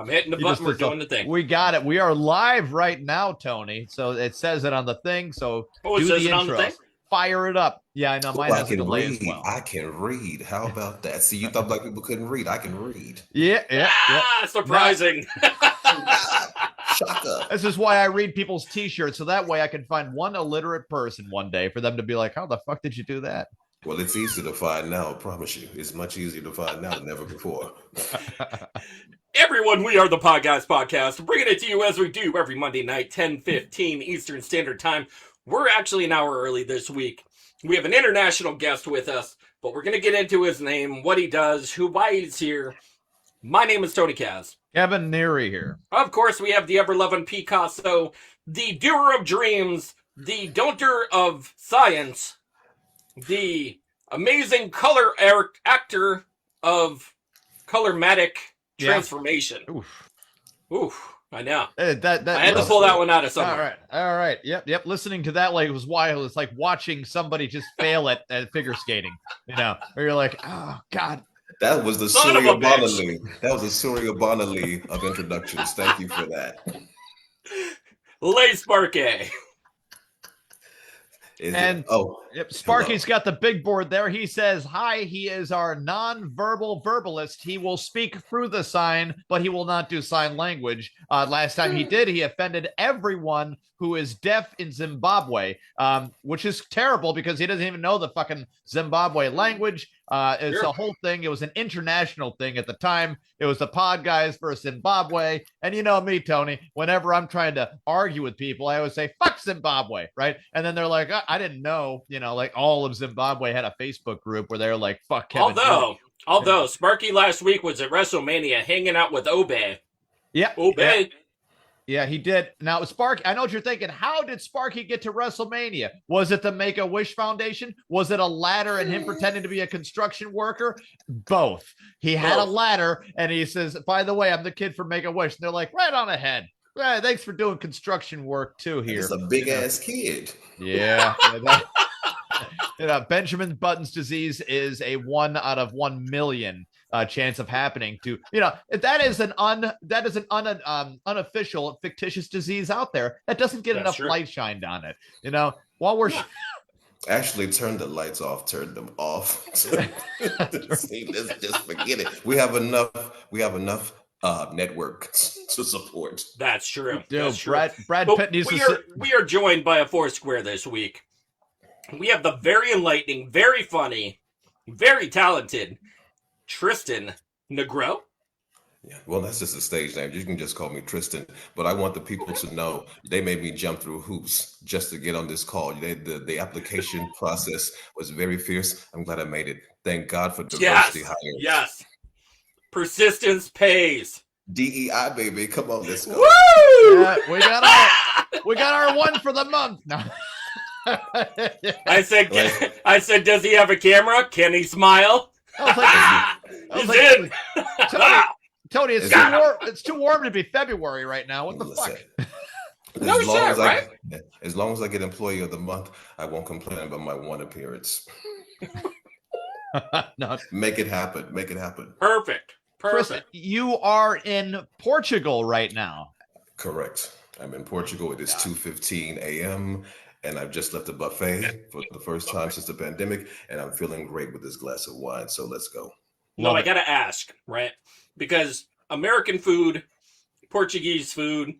I'm hitting the button. We're doing the thing. We got it. We are live right now, Tony. So it says it on the thing. So do the intro. Fire it up. Yeah, I know. Mine has a delay as well. I can read. How about that? See, you thought black people couldn't read. I can read. Yeah. Surprising. Shaka. This is why I read people's T-shirts, so that way I can find one illiterate person one day for them to be like, how the fuck did you do that? Well, it's easy to find now, I promise you. It's much easier to find now than ever before. Everyone, we are the Podguyz Podcast, bringing it to you as we do every Monday night, 10:15 Eastern Standard Time. We're actually an hour early this week. We have an international guest with us, but we're going to get into his name, what he does, why he's here. My name is Tony Kaz. Kevin Neary here. Of course, we have the ever-loving Picasso, the doer of dreams, the don'ter of science, the amazing color actor of colormatic transformation. Oof, I know. I had to pull that one out of somewhere. All right. Yep. Listening to that like was wild. It's like watching somebody just fail at figure skating. You know, where you're like, oh God. That was the Surya Bonali. That was the Surya Bonali of introductions. Thank you for that. Lay Sparky. Sparky's got the big board there. He says, hi, he is our non-verbal verbalist. He will speak through the sign, but he will not do sign language. Last time he did, he offended everyone who is deaf in Zimbabwe, which is terrible because he doesn't even know the fucking Zimbabwe language. It's a whole thing. It was an international thing at the time. It was the Podguyz versus Zimbabwe. And you know me, Tony, whenever I'm trying to argue with people, I always say, fuck Zimbabwe, right? And then they're like, I didn't know, like all of Zimbabwe had a Facebook group where they're like, fuck Kevin. Although Sparky last week was at WrestleMania hanging out with Obey. Yeah. Obey. Yeah, he did. Now, Sparky, I know what you're thinking. How did Sparky get to WrestleMania? Was it the Make-A-Wish Foundation? Was it a ladder and him pretending to be a construction worker? Both. He had a ladder, and he says, by the way, I'm the kid from Make-A-Wish. And they're like, right on ahead. Right, thanks for doing construction work, too, here. It's a big-ass kid. Yeah. Benjamin Button's disease is a 1 out of 1 million chance of happening to, that is an unofficial fictitious disease out there that doesn't get enough light shined on it. While we're actually turn the lights off, turn them off. Let's just forget it. We have enough network to support. That's true. Dude, Brad Pitt needs we are joined by a Foursquare this week. We have the very enlightening, very funny, very talented Triston N. Yeah, well, that's just a stage name. You can just call me Triston, but I want the people to know they made me jump through hoops just to get on this call. The application process was very fierce. I'm glad I made it. Thank God for diversity hires. Yes. Persistence pays. DEI, baby. Come on, let's go. Woo! Yeah, we got our one for the month. No. I said, does he have a camera? Can he smile? He's in. Tony, it's too warm to be February right now. What the fuck? As long as I get employee of the month, I won't complain about my one appearance. Make it happen. Perfect. Chris, you are in Portugal right now. Correct. I'm in Portugal. It is 2:15 a.m. and I've just left the buffet for the first time since the pandemic, and I'm feeling great with this glass of wine. So let's go. I got to ask, right? Because American food, Portuguese food,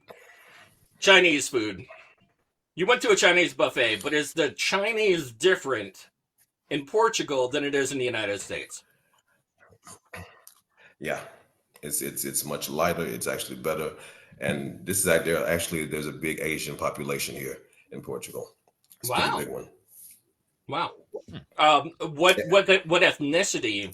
Chinese food. You went to a Chinese buffet, but is the Chinese different in Portugal than it is in the United States? Yeah, it's much lighter. It's actually better. And this is there's a big Asian population here in Portugal. It's a pretty big one. Wow. What ethnicity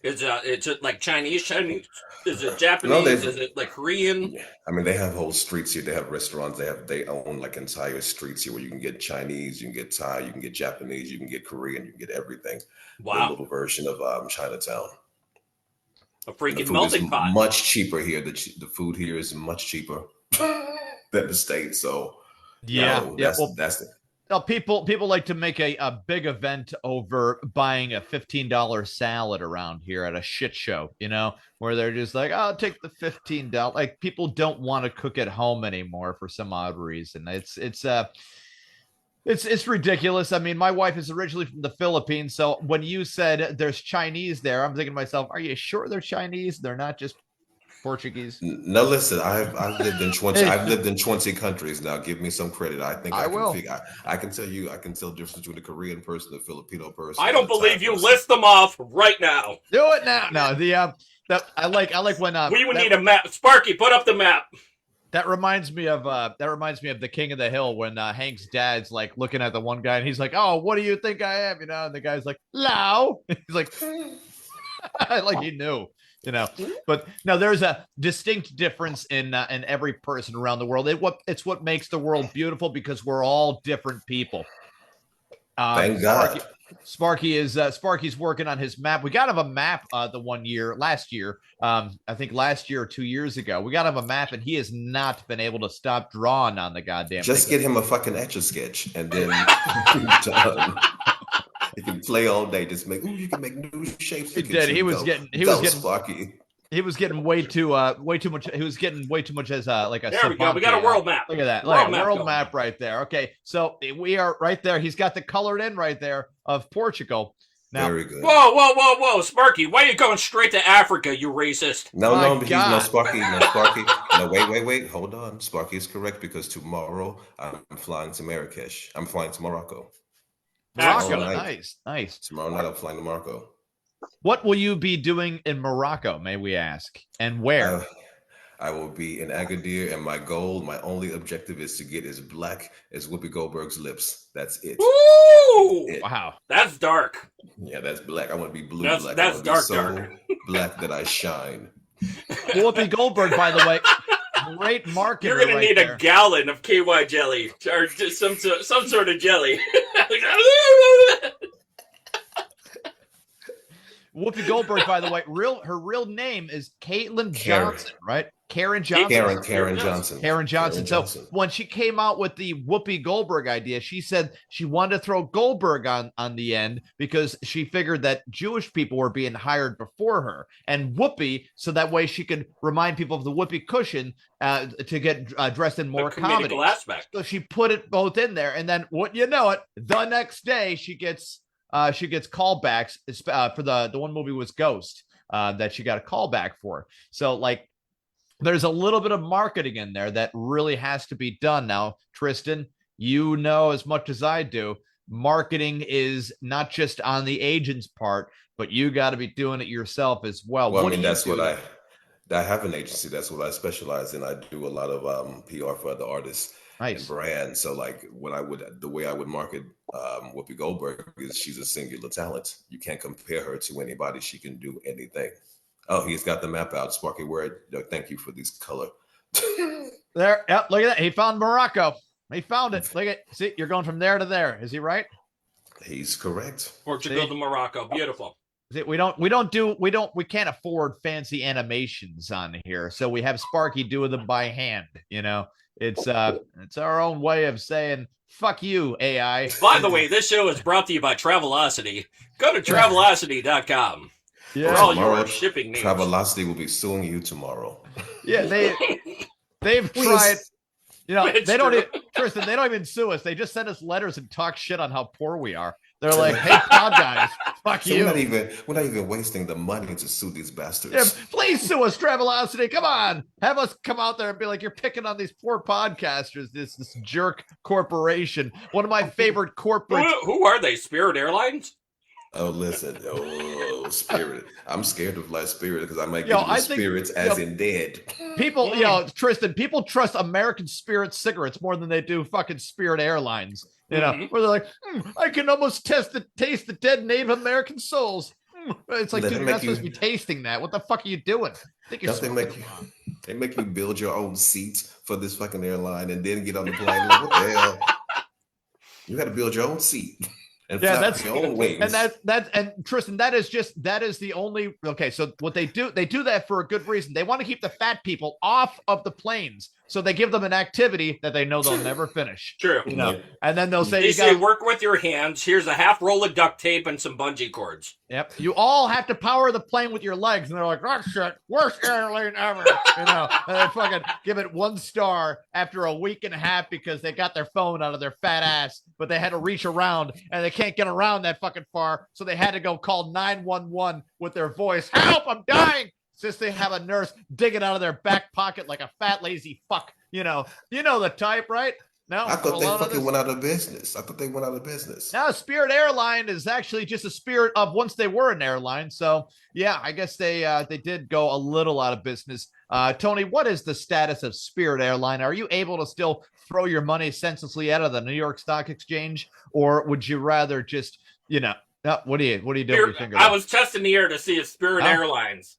is it like Chinese? Is it Japanese? Is it like Korean? I mean, they have whole streets here. They have restaurants. They own like entire streets here where you can get Chinese, you can get Thai, you can get Japanese, you can get Korean, you can get everything. Wow. A little version of Chinatown. A freaking melting pot. Much cheaper here. The food here is much cheaper than the States. So that's it. Now, people like to make a big event over buying a $15 salad around here at a shit show, where they're just like, oh, I'll take the $15. Like, people don't want to cook at home anymore for some odd reason. It's ridiculous. I mean, my wife is originally from the Philippines, so when you said there's Chinese there, I'm thinking to myself, are you sure they're Chinese? They're not just Portuguese? No, listen, I've lived in 20. I've lived in 20 countries now. Give me some credit. I think I will. I can tell you. I can tell the difference between a Korean person, a Filipino person. I don't believe you. List them off right now. Do it now. No, I like when we would need a map. Sparky, put up the map. That reminds me of The King of the Hill when Hank's dad's like looking at the one guy and he's like, "Oh, what do you think I am?" And the guy's like, "Lao." He's like, like he knew. But no, there's a distinct difference in every person around the world. It's what makes the world beautiful, because we're all different people. Thank God. Sparky's working on his map. We got him a map last year. I think last year or 2 years ago, we got him a map, and he has not been able to stop drawing on the goddamn Just thing. get him a fucking Etch-a-Sketch, and then he can play all day. Just you can make new shapes. He did. He was getting Sparky. He was getting way too much. He was getting way too much as like a. There we go. We got a world map. Look at that. World map right there. Okay, so we are right there. He's got the colored in right there of Portugal. Now, very good. Whoa, Sparky! Why are you going straight to Africa? You racist! No, Sparky. No, wait. Hold on. Sparky is correct, because tomorrow I'm flying to Marrakesh. I'm flying to Morocco. Morocco, nice. Tomorrow night I'm flying to Morocco. What will you be doing in Morocco, may we ask, and where? I will be in Agadir, and my only objective is to get as black as Whoopi Goldberg's lips. That's it. Ooh! Wow. That's dark. Yeah, that's black. I want to be blue black. That's dark. Black that I shine. Whoopi Goldberg, by the way, great marketer. You're going to need a gallon of KY jelly, or just some sort of jelly. Whoopi Goldberg, by the way, her real name is Caitlin Johnson, right? Karen Johnson. Karen Johnson. Karen Johnson. So when she came out with the Whoopi Goldberg idea, she said she wanted to throw Goldberg on the end because she figured that Jewish people were being hired before her, and Whoopi, so that way she could remind people of the Whoopi cushion to get dressed in more comedy aspect. So she put it both in there, and then the next day she gets callbacks for the one movie was Ghost that she got a callback for. So like there's a little bit of marketing in there that really has to be done. Now, Triston, you know as much as I do, marketing is not just on the agent's part, but you got to be doing it yourself as well. Well, I mean, that's what I have an agency. That's what I specialize in. I do a lot of PR for other artists. Nice. And brands. So like the way I would market Whoopi Goldberg is she's a singular talent. You can't compare her to anybody. She can do anything. Oh, he's got the map out. Sparky Word. Thank you for this color. There. Yep. Look at that. He found Morocco. He found it. Look at. See, you're going from there to there. Is he right? He's correct. Portugal to Morocco. Beautiful. We can't afford fancy animations on here, so we have Sparky doing them by hand. It's our own way of saying fuck you, AI. By the way, this show is brought to you by Travelocity. Go to Travelocity.com for all your shipping needs. Travelocity will be suing you tomorrow. Yeah, they've tried. They don't even, Triston, they don't even sue us. They just send us letters and talk shit on how poor we are. They're like, hey, Podguyz, fuck you. We're not even wasting the money to sue these bastards. Yeah, please sue us, Travelocity. Come on. Have us come out there and be like, you're picking on these poor podcasters, this jerk corporation. One of my favorite corporates. Who are they? Spirit Airlines? Oh, listen. Oh, Spirit. I'm scared of like Spirit because I might get spirits as in dead. People, Triston, people trust American Spirit cigarettes more than they do fucking Spirit Airlines. Where they're like, I can almost taste the dead Native American souls. It's like, dude, you're not supposed to be tasting that. What the fuck are you doing? I think they make you build your own seats for this fucking airline and then get on the plane. Like, what the hell? You got to build your own seat. And that's your own wings. And Triston, that is the only. Okay, so what they do that for a good reason. They want to keep the fat people off of the planes. So they give them an activity that they know they'll never finish. True. You know, and then they'll say, They you say, got work with your hands. Here's a half roll of duct tape and some bungee cords. Yep. You all have to power the plane with your legs. And they're like, oh, shit, worst airline ever. You know, and they fucking give it 1 star after a week and a half because they got their phone out of their fat ass, but they had to reach around and they can't get around that fucking far. So they had to go call 911 with their voice. Help, I'm dying. Since they have a nurse dig it out of their back pocket like a fat, lazy fuck. You know the type, right? No, I thought they fucking went out of business. Now, Spirit Airline is actually just a spirit of once they were an airline. So, yeah, I guess they did go a little out of business. Tony, what is the status of Spirit Airline? Are you able to still throw your money senselessly out of the New York Stock Exchange, or would you rather just, what do you do with your finger? I was testing the air to see if Spirit Airlines.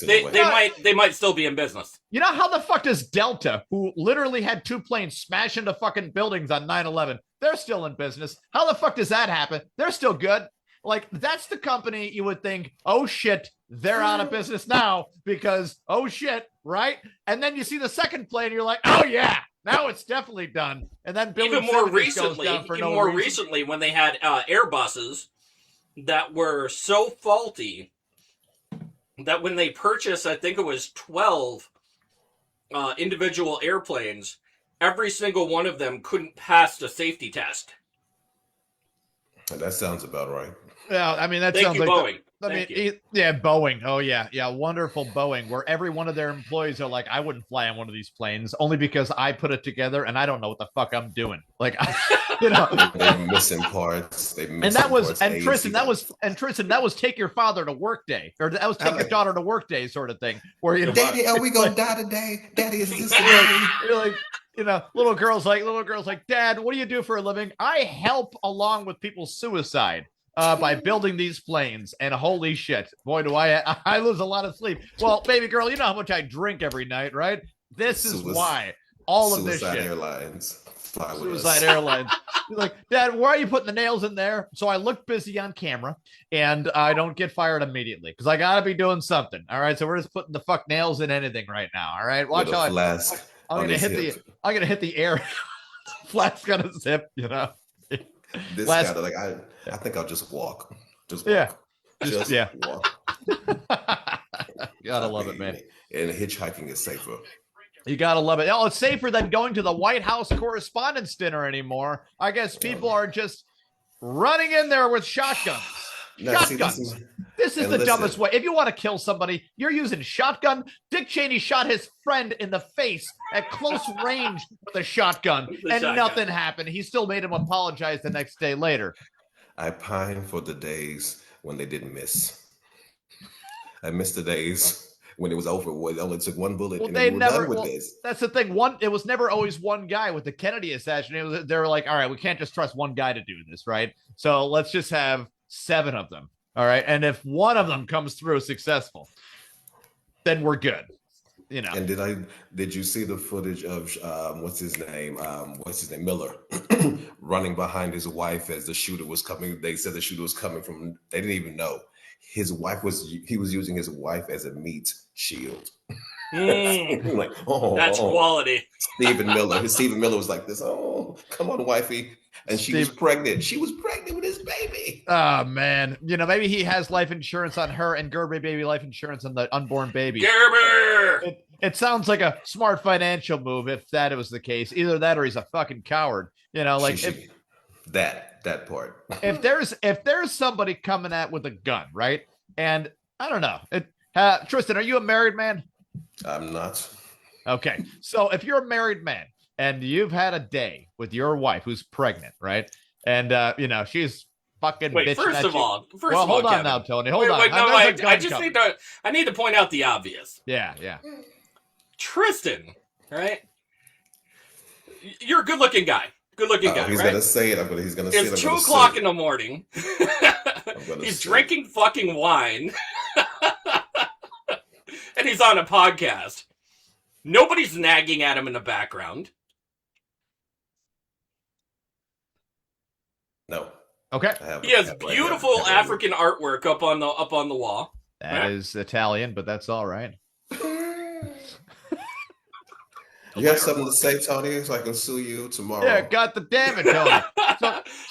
They might still be in business. You know how the fuck does Delta, who literally had 2 planes smash into fucking buildings on 9/11, they're still in business? How the fuck does that happen? They're still good. Like, that's the company you would think, oh shit, they're out of business now because, oh shit, right? And then you see the second plane, you're like, oh yeah, now it's definitely done. And then even more recently, when they had Airbuses that were so faulty that when they purchased, I think it was 12 individual airplanes, every single one of them couldn't pass the safety test. That sounds about right. Yeah, I mean, Thank you, Boeing. Boeing. Oh, yeah, wonderful Boeing, where every one of their employees are like, I wouldn't fly on one of these planes only because I put it together and I don't know what the fuck I'm doing. Like, they're missing parts. Triston, that was take your father to work day, or that was take your daughter to work day, sort of thing. Where Daddy, are we gonna die today? Daddy, is this today? You're like, little girls like, Dad, what do you do for a living? I help along with people's suicide. By building these planes, and holy shit, boy, do I lose a lot of sleep. Well, baby girl, you know how much I drink every night, right? This is why all of this shit. Suicide Airlines. You're like, Dad, why are you putting the nails in there? So I look busy on camera, and I don't get fired immediately because I gotta be doing something. All right, so we're just putting the fuck nails in anything right now. All right, watch how I'm gonna hit the air. Flask on a zip, This guy, like, I think I'll just walk. Just walk. Walk. Gotta love it, man. And hitchhiking is safer. You gotta love it. Oh, it's safer than going to the White House Correspondents' Dinner anymore. I guess people are just running in there with shotguns. Shotguns. This is the dumbest way. If you want to kill somebody, you're using shotgun. Dick Cheney shot his friend in the face at close range with a shotgun, nothing happened. He still made him apologize the next day later. I pine for the days when they didn't miss. I miss the days when it was over. It only took one bullet, and they were done with this. That's the thing. It was never always one guy with the Kennedy assassination. They were like, all right, we can't just trust one guy to do this, right? So let's just have 7 of them. All right. And if one of them comes through successful, then we're good. And did you see the footage of what's his name Miller running behind his wife as the shooter was coming? They said the shooter was coming from, they didn't even know he was using his wife as a meat shield. Like, that's quality. Stephen Miller was like this. Oh, come on, wifey. And she was pregnant. She was pregnant with his baby. Oh, man. Maybe he has life insurance on her and Gerber baby life insurance on the unborn baby. Gerber! It sounds like a smart financial move if that was the case. Either that or he's a fucking coward. That part. If there's somebody coming at with a gun, right? And I don't know. Triston, are you a married man? I'm not. Okay. So if you're a married man, and you've had a day with your wife who's pregnant, right? And, she's fucking bitching first of all, hold on Kevin. now, Tony. Hold on. I need to point out the obvious. Yeah. Triston, right? You're a good-looking guy. He's going to say it. He's going to say it. It's 2 o'clock in the morning. He's drinking fucking wine. And he's on a podcast. Nobody's nagging at him in the background. No. Okay. He has beautiful African artwork up on the wall. That is Italian, but that's all right. You have something to say, Tony, so I can sue you tomorrow? Yeah, God the damn it, Tony.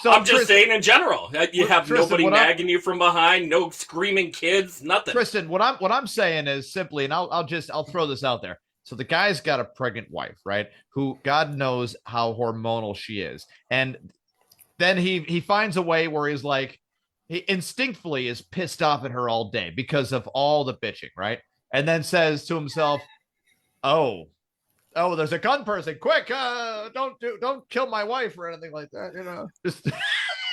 So I'm just saying in general, you have Tristan, nobody nagging you from behind, no screaming kids, nothing. Tristan, what I'm saying is simply, and I'll throw this out there. So the guy's got a pregnant wife, right? Who God knows how hormonal she is, and then he finds a way where he's like, he instinctively is pissed off at her all day because of all the bitching, right? And then says to himself, "Oh, there's a gun person! Quick, don't kill my wife or anything like that. You know,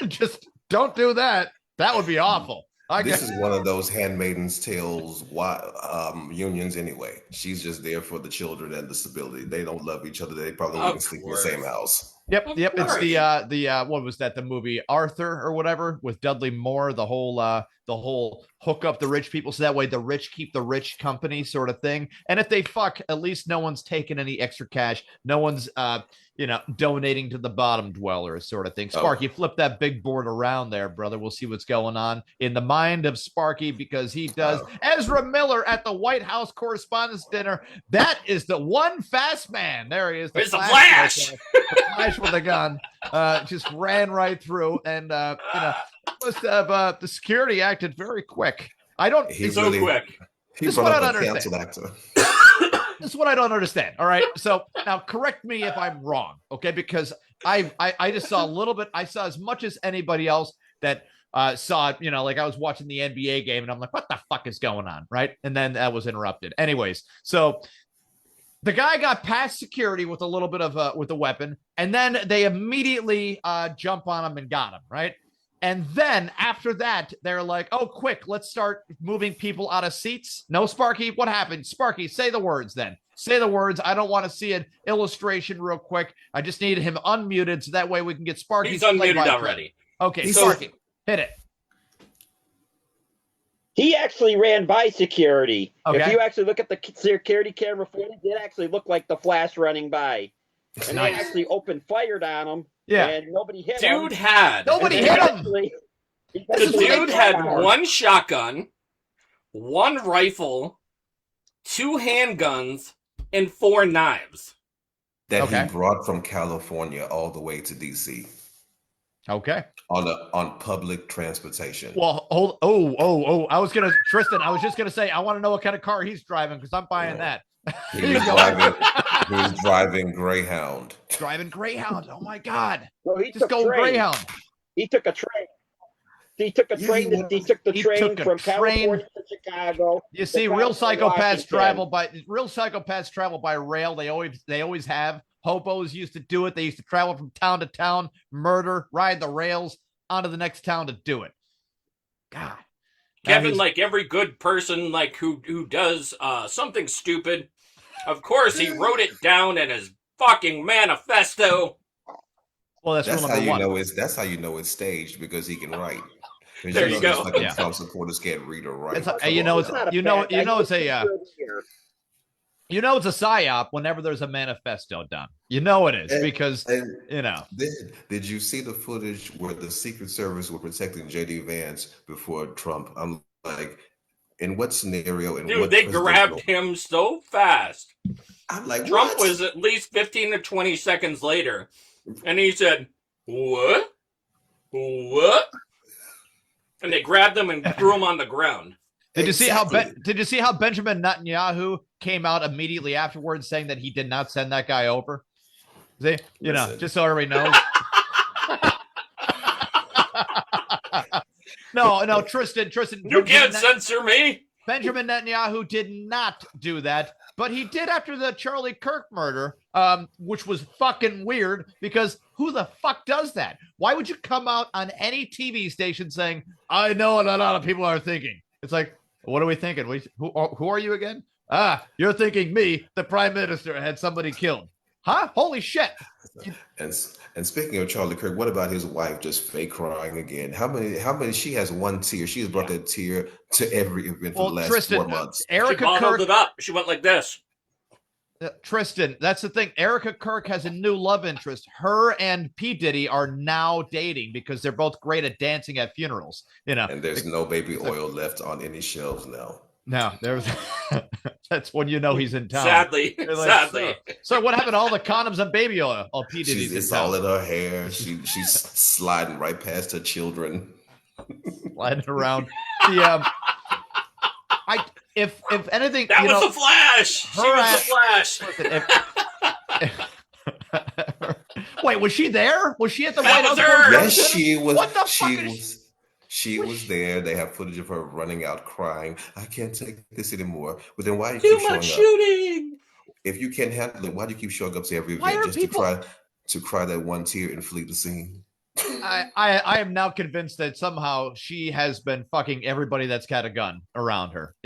just don't do that. That would be awful." This is one of those Handmaid's Tales unions anyway. She's just there for the children and the stability. They don't love each other. They probably wouldn't sleep in the same house. Yep. It's the what was that? The movie Arthur or whatever with Dudley Moore. The whole hook up the rich people so that way the rich keep the rich company sort of thing. And if they fuck, at least no one's taking any extra cash. No one's donating to the bottom dwellers sort of thing. Sparky, flip that big board around there, brother. We'll see what's going on in the mind of Sparky because he does Ezra Miller at the White House Correspondents' Dinner. That is the one fast man. There he is. It's the Flash. The Flash with a gun. Just ran right through and must have the security acted very quick. Quick. He brought up a canceled actor. This is what I don't understand. All right. So now correct me if I'm wrong. Okay. Because I just saw a little bit. I saw as much as anybody else that saw it, like I was watching the NBA game and I'm like, what the fuck is going on? Right. And then that was interrupted. Anyways. So the guy got past security with a little bit of with a weapon. And then they immediately jump on him and got him. Right. And then after that, they're like, oh, quick, let's start moving people out of seats. No, Sparky, what happened? Sparky, say the words then. Say the words. I don't want to see an illustration real quick. I just need him unmuted so that way we can get Sparky. He's unmuted already. Okay, Sparky, hit it. He actually ran by security. Okay. If you actually look at the security camera footage, it actually looked like the Flash running by. And they actually opened fired on him. Yeah. And nobody hit him. Nobody hit him. The dude had one shotgun, one rifle, 2 handguns, and 4 knives. That he brought from California all the way to DC. Okay. On public transportation. Well, I was just gonna say I want to know what kind of car he's driving because I'm buying that. He was driving Greyhound. Driving Greyhound. Oh my God. Well, just go Greyhound. He took a train. He took the train from California to Chicago. You see, real psychopaths travel by rail. They always have. Hobos used to do it. They used to travel from town to town, murder, ride the rails onto the next town to do it. God. Kevin, like every good person, like who does something stupid, of course he wrote it down in his fucking manifesto. Well, that's how you one. know that's how you know it's staged because he can write. There you go. Like Trump supporters can't read or write. It's a psyop whenever there's a manifesto done. You know it is because Did you see the footage where the Secret Service were protecting J.D. Vance before Trump? I'm like, in what scenario? Dude, they grabbed him so fast. I'm like, Trump was at least 15 to 20 seconds later, and he said, "What? What?" And they grabbed him and threw him on the ground. Did you see how Benjamin Netanyahu came out immediately afterwards saying that he did not send that guy over? See, just so everybody knows. No, Tristan. You can't censor me. Benjamin Netanyahu did not do that, but he did after the Charlie Kirk murder, which was fucking weird because who the fuck does that? Why would you come out on any TV station saying, I know what a lot of people are thinking? It's like, what are we thinking? Who are you again? You're thinking me, the prime minister, had somebody killed. Huh? Holy shit. And speaking of Charlie Kirk, what about his wife just fake crying again? How many? She has one tear. She has brought that tear to every event for the last 4 months. She bottled it up. She went like this. Tristan, that's the thing. Erica Kirk has a new love interest. Her and P. Diddy are now dating because they're both great at dancing at funerals. And there's no baby oil left on any shelves now. No, there's that's when you know he's in town. Sadly, They're like, sadly. So what happened to all the condoms and baby oil? Oh, P. Diddy's in It's town. all in her hair. She's sliding right past her children. Sliding around. If anything, That was the Flash. She was the Flash. Wait, was she there? Was she at the That White was House? her. Yes, she was. What the she fuck was. She was there. They have footage of her running out, crying. I can't take this anymore. But then why do you keep Too much showing up? shooting. If you can't handle it, why do you keep showing up to every Why event are just people- to cry that one tear and flee the scene? I am now convinced that somehow she has been fucking everybody that's got a gun around her.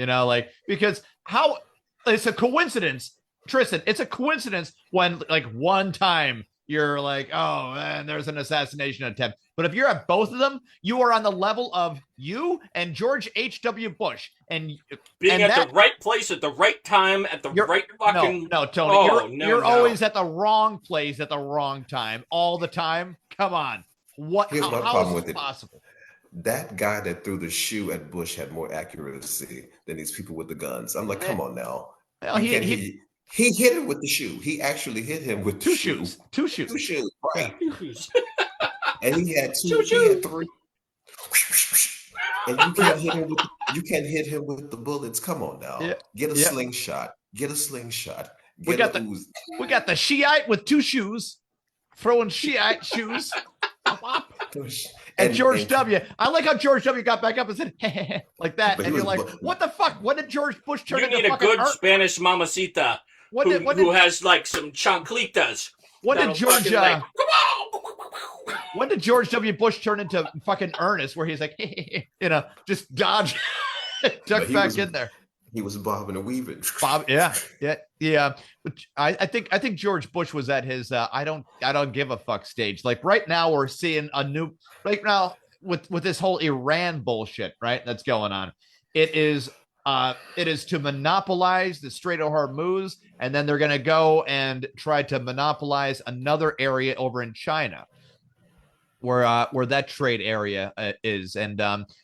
Because how it's a coincidence, Triston. It's a coincidence when like one time you're like, oh man, there's an assassination attempt. But if you're at both of them, you are on the level of you and George H.W. Bush and Being and at the right place at the right time at the right fucking. No, Tony, you're no. always at the wrong place at the wrong time all the time. Come on. Here's my how problem is with this it. possible? That guy that threw the shoe at Bush had more accuracy than these people with the guns. I'm like, come on now. Well, he hit him with the shoe. He actually hit him with two shoes. Two shoes, right? And he had Two he had shoes. three. And you can't hit him with the bullets. Come on now. Yeah. Get a Yeah. slingshot. Get a slingshot. We got the Shiite with two shoes, throwing Shiite shoes. And George W. I like how George W. got back up and said, hey, like that. But And he you're was- like, what the fuck? When did George Bush turn You into need a fucking good Spanish mamacita who has like some chanclitas. when did that'll George fucking, like, come on! when did George W. Bush turn into fucking Ernest where he's like, just dodge, duck back in there? He was bobbing and weaving. Bob, yeah. But I think George Bush was at his I don't give a fuck stage. Like right now, we're seeing a new with this whole Iran bullshit, right? That's going on. It is to monopolize the Strait of Hormuz, and then they're gonna go and try to monopolize another area over in China, where that trade area is, and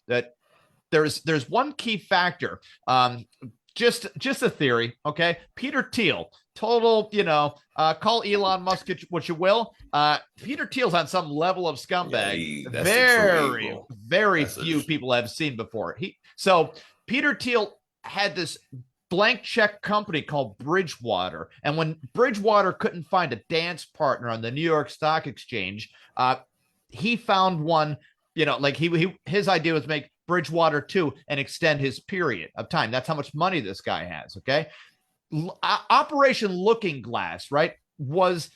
that. There's one key factor, just a theory, okay? Peter Thiel, total, call Elon Musk what you will. Peter Thiel's on some level of scumbag. Very few people have seen before. So Peter Thiel had this blank check company called Bridgewater, and when Bridgewater couldn't find a dance partner on the New York Stock Exchange, he found one. His idea was make Bridgewater 2 and extend his period of time. That's how much money this guy has. Okay. Operation Looking Glass, right, was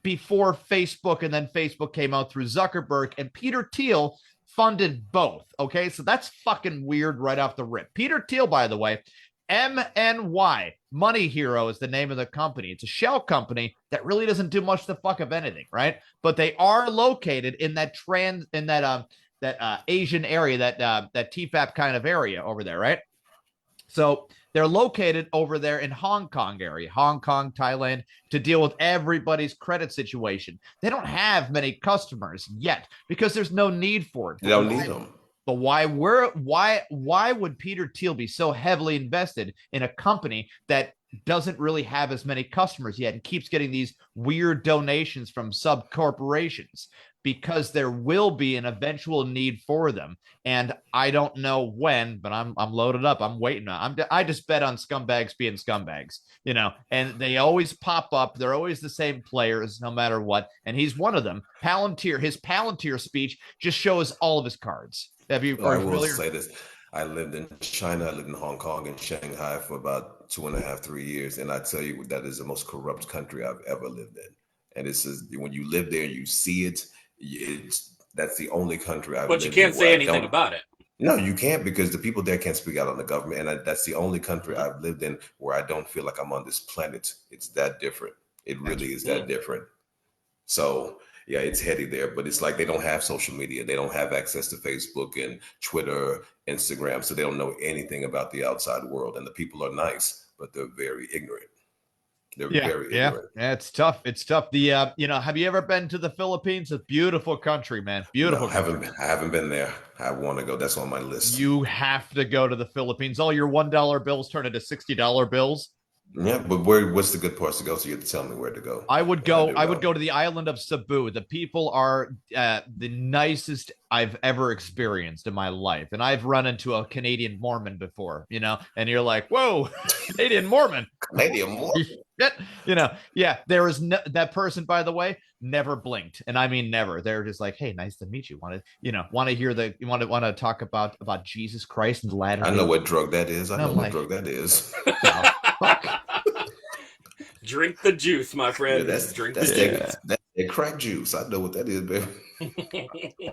before Facebook, and then Facebook came out through Zuckerberg, and Peter Thiel funded both. Okay. So that's fucking weird right off the rip. Peter Thiel, by the way, MNY, Money Hero is the name of the company. It's a shell company that really doesn't do much the fuck of anything, right? But they are located in that Asian area, that TFAP kind of area over there, right? So they're located over there in Hong Kong area, Hong Kong, Thailand, to deal with everybody's credit situation. They don't have many customers yet because there's no need for it. They don't need them. But why would Peter Thiel be so heavily invested in a company that doesn't really have as many customers yet and keeps getting these weird donations from sub corporations? Because there will be an eventual need for them, and I don't know when, but I'm loaded up. I'm waiting. I just bet on scumbags being scumbags, and they always pop up. They're always the same players, no matter what. And he's one of them. His Palantir speech just shows all of his cards. Have you? I will say this. I lived in China, I lived in Hong Kong and Shanghai for about 2.5, 3 years. And I tell you, that is the most corrupt country I've ever lived in. And it's just, when you live there and you see it, that's the only country I've lived in. But you can't say anything about it. No, you can't, because the people there can't speak out on the government. And that's the only country I've lived in where I don't feel like I'm on this planet. It's that different. It really is that different. So yeah, it's heady there, but it's like they don't have social media. They don't have access to Facebook and Twitter, Instagram. So they don't know anything about the outside world. And the people are nice, but they're very ignorant. They're Yeah, very yeah, ignorant. yeah. It's tough. It's tough. The have you ever been to the Philippines? A beautiful country, man. No, Beautiful country. I haven't been there. I want to go. That's on my list. You have to go to the Philippines. All your $1 bills turn into $60 bills. Yeah, but what's the good parts to go? So you have to tell me where to go. I would go. I would go to the island of Cebu. The people are the nicest I've ever experienced in my life, and I've run into a Canadian Mormon before, and you're like, "Whoa, Canadian Mormon, Canadian Mormon." Yeah. There is that person, by the way, never blinked, and I mean never. They're just like, "Hey, nice to meet you. Want to hear want to talk about Jesus Christ and the latter." I know what drug that is. I know what drug that is. Drink the juice, my friend. Yeah, that's that crack juice. I know what that is, baby.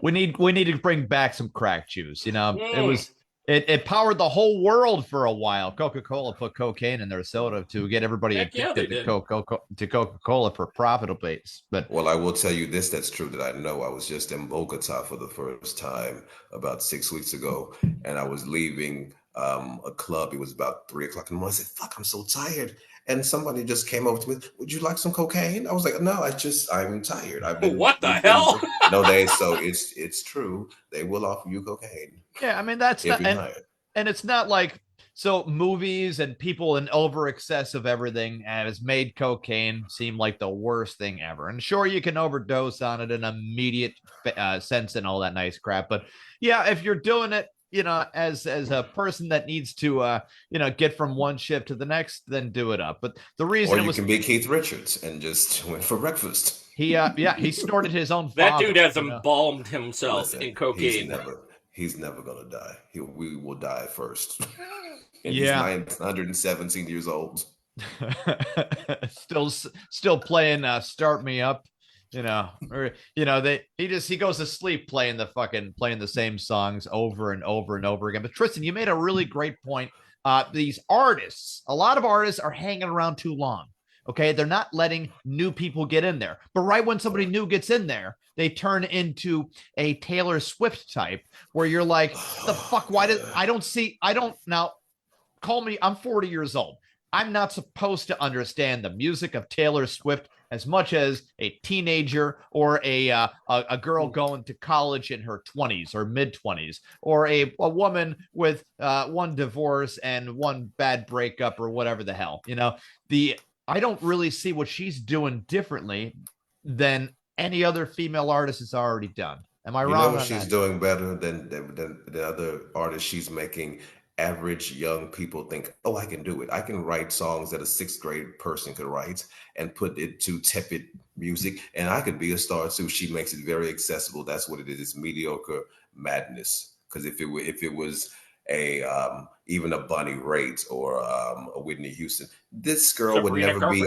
We need to bring back some crack juice. It powered the whole world for a while. Coca-Cola put cocaine in their soda to get everybody addicted to Coca-Cola for profitable. But well, I will tell you this: that's true. That I know. I was just in Bogota for the first time about 6 weeks ago, and I was leaving a club. It was about 3 o'clock in the morning. I said, "Fuck, I'm so tired." And somebody just came over to me. "Would you like some cocaine?" I was like, "No, I'm tired. I've been." What the hell? No, so it's true. They will offer you cocaine. Yeah, I mean that's not, and it's not like so movies and people in over excess of everything has made cocaine seem like the worst thing ever. And sure, you can overdose on it in immediate sense and all that nice crap. But yeah, if you're doing it, as a person that needs to, get from one shift to the next, then do it up. But the reason or you can be Keith Richards and just went for breakfast. He snorted his own. That dude has embalmed himself in cocaine. He's never gonna die. We will die first. And yeah, he's 917 years old. still playing "Start Me Up." He goes to sleep playing the same songs over and over and over again. But Triston, you made a really great point. These artists, a lot of artists are hanging around too long. Okay, they're not letting new people get in there. But right when somebody new gets in there, they turn into a Taylor Swift type, where you're like, the fuck? Why did I don't now? Call me. I'm 40 years old. I'm not supposed to understand the music of Taylor Swift as much as a teenager or a girl going to college in her 20s or mid-20s, or a woman with one divorce and one bad breakup or whatever the hell. I don't really see what she's doing differently than any other female artist has already done. Am I wrong? She's doing better than the other artists. She's making average young people think, "Oh, I can do it. I can write songs that a 6th grade person could write and put it to tepid music, and I could be a star too." She makes it very accessible. That's what it is. It's mediocre madness. Because if it was a even a Bonnie Raitt or a Whitney Houston, this girl would never be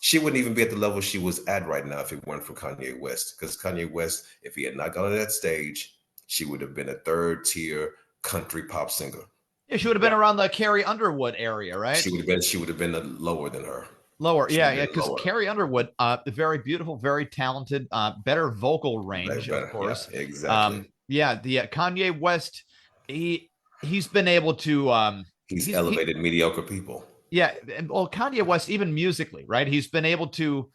she wouldn't even be at the level she was at right now if it weren't for Kanye West. Because Kanye West, if he had not gone to that stage, she would have been a 3rd-tier country pop singer. Yeah, she would have been around the Carrie Underwood area, right? She would have been lower than her. Lower, yeah, because Carrie Underwood, very beautiful, very talented, better vocal range, of course. Yeah, exactly. The Kanye West, he's been able to he's elevated mediocre people. Yeah, well, Kanye West, even musically, right? He's been able to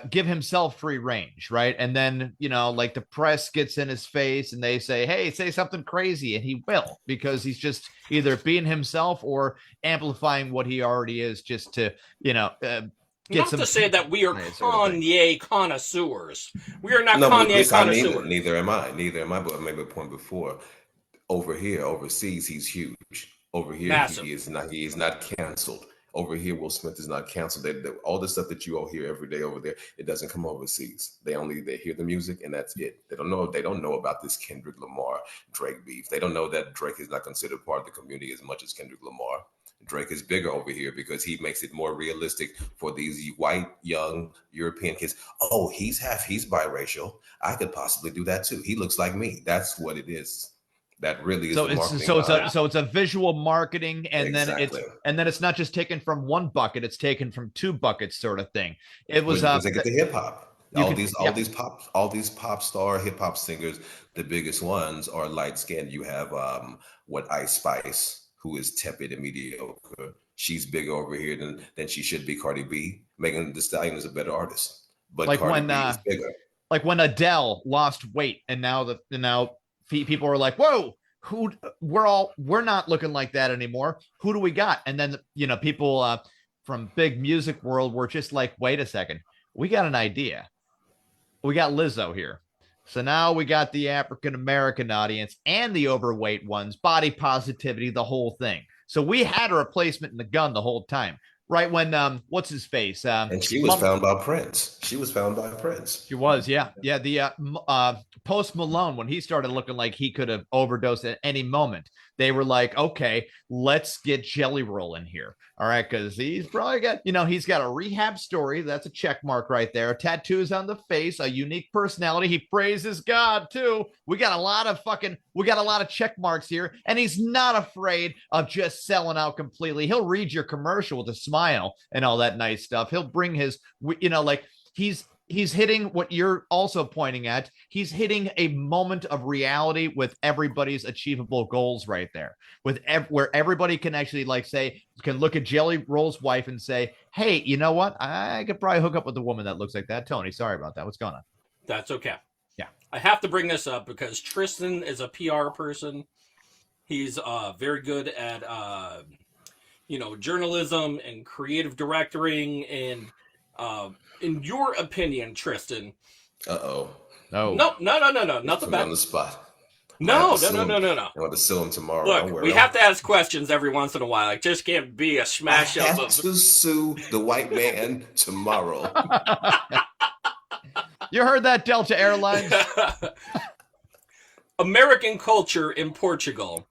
give himself free range, right? And then, like the press gets in his face and they say, "Hey, say something crazy," and he will, because he's just either being himself or amplifying what he already is, just to, get to say that we are Kanye connoisseurs. We are not Kanye connoisseurs. Neither am I. But I made a point before. Over here, overseas, he's huge. Over here, he is not canceled. Over here, Will Smith is not canceled. All the stuff that you all hear every day over there, it doesn't come overseas. They hear the music and that's it. They don't know about this Kendrick Lamar Drake beef. They don't know that Drake is not considered part of the community as much as Kendrick Lamar. Drake is bigger over here because he makes it more realistic for these white young European kids. "Oh, he's biracial. I could possibly do that too. He looks like me." That's what it is. That really is so it's a visual marketing, and exactly. then it's not just taken from one bucket, it's taken from 2 buckets, sort of thing. It was they get the hip hop. All these pop star hip hop singers, the biggest ones are light skinned. You have Ice Spice, who is tepid and mediocre. she's bigger over here than she should be. Cardi B, Megan Thee Stallion is a better artist, but Like Cardi when B is bigger. like when Adele lost weight, and now people are like, whoa, we're not looking like that anymore. Who do we got? And then people from big music world were just like, wait a second, we got an idea. We got Lizzo here. So now we got the African American audience and the overweight ones, body positivity, the whole thing. So we had a replacement in the gun the whole time. Right when what's his face? And she was found by Prince. She was, yeah. The Post Malone, when he started looking like he could have overdosed at any moment, they were like, okay, let's get Jelly Roll in here. All right, because he's probably got, he's got a rehab story. That's a check mark right there. Tattoos on the face, a unique personality. He praises God too. We got a lot of check marks here, and he's not afraid of just selling out completely. He'll read your commercial with a smile and all that nice stuff. He'll bring his, he's hitting what you're also pointing at. He's hitting a moment of reality with everybody's achievable goals right there, where everybody can actually can look at Jelly Roll's wife and say, hey, you know what? I could probably hook up with a woman that looks like that. Tony, sorry about that. What's going on? That's okay. Yeah. I have to bring this up because Triston is a PR person. He's very good at, journalism and creative directing. And in your opinion, Triston. Uh-oh. No. No. Nothing bad. On the spot. No. I want to sue him tomorrow. Look, we have to ask questions every once in a while. It just can't be a smash I up have of to sue the white man tomorrow. You heard that, Delta Airlines? American culture in Portugal.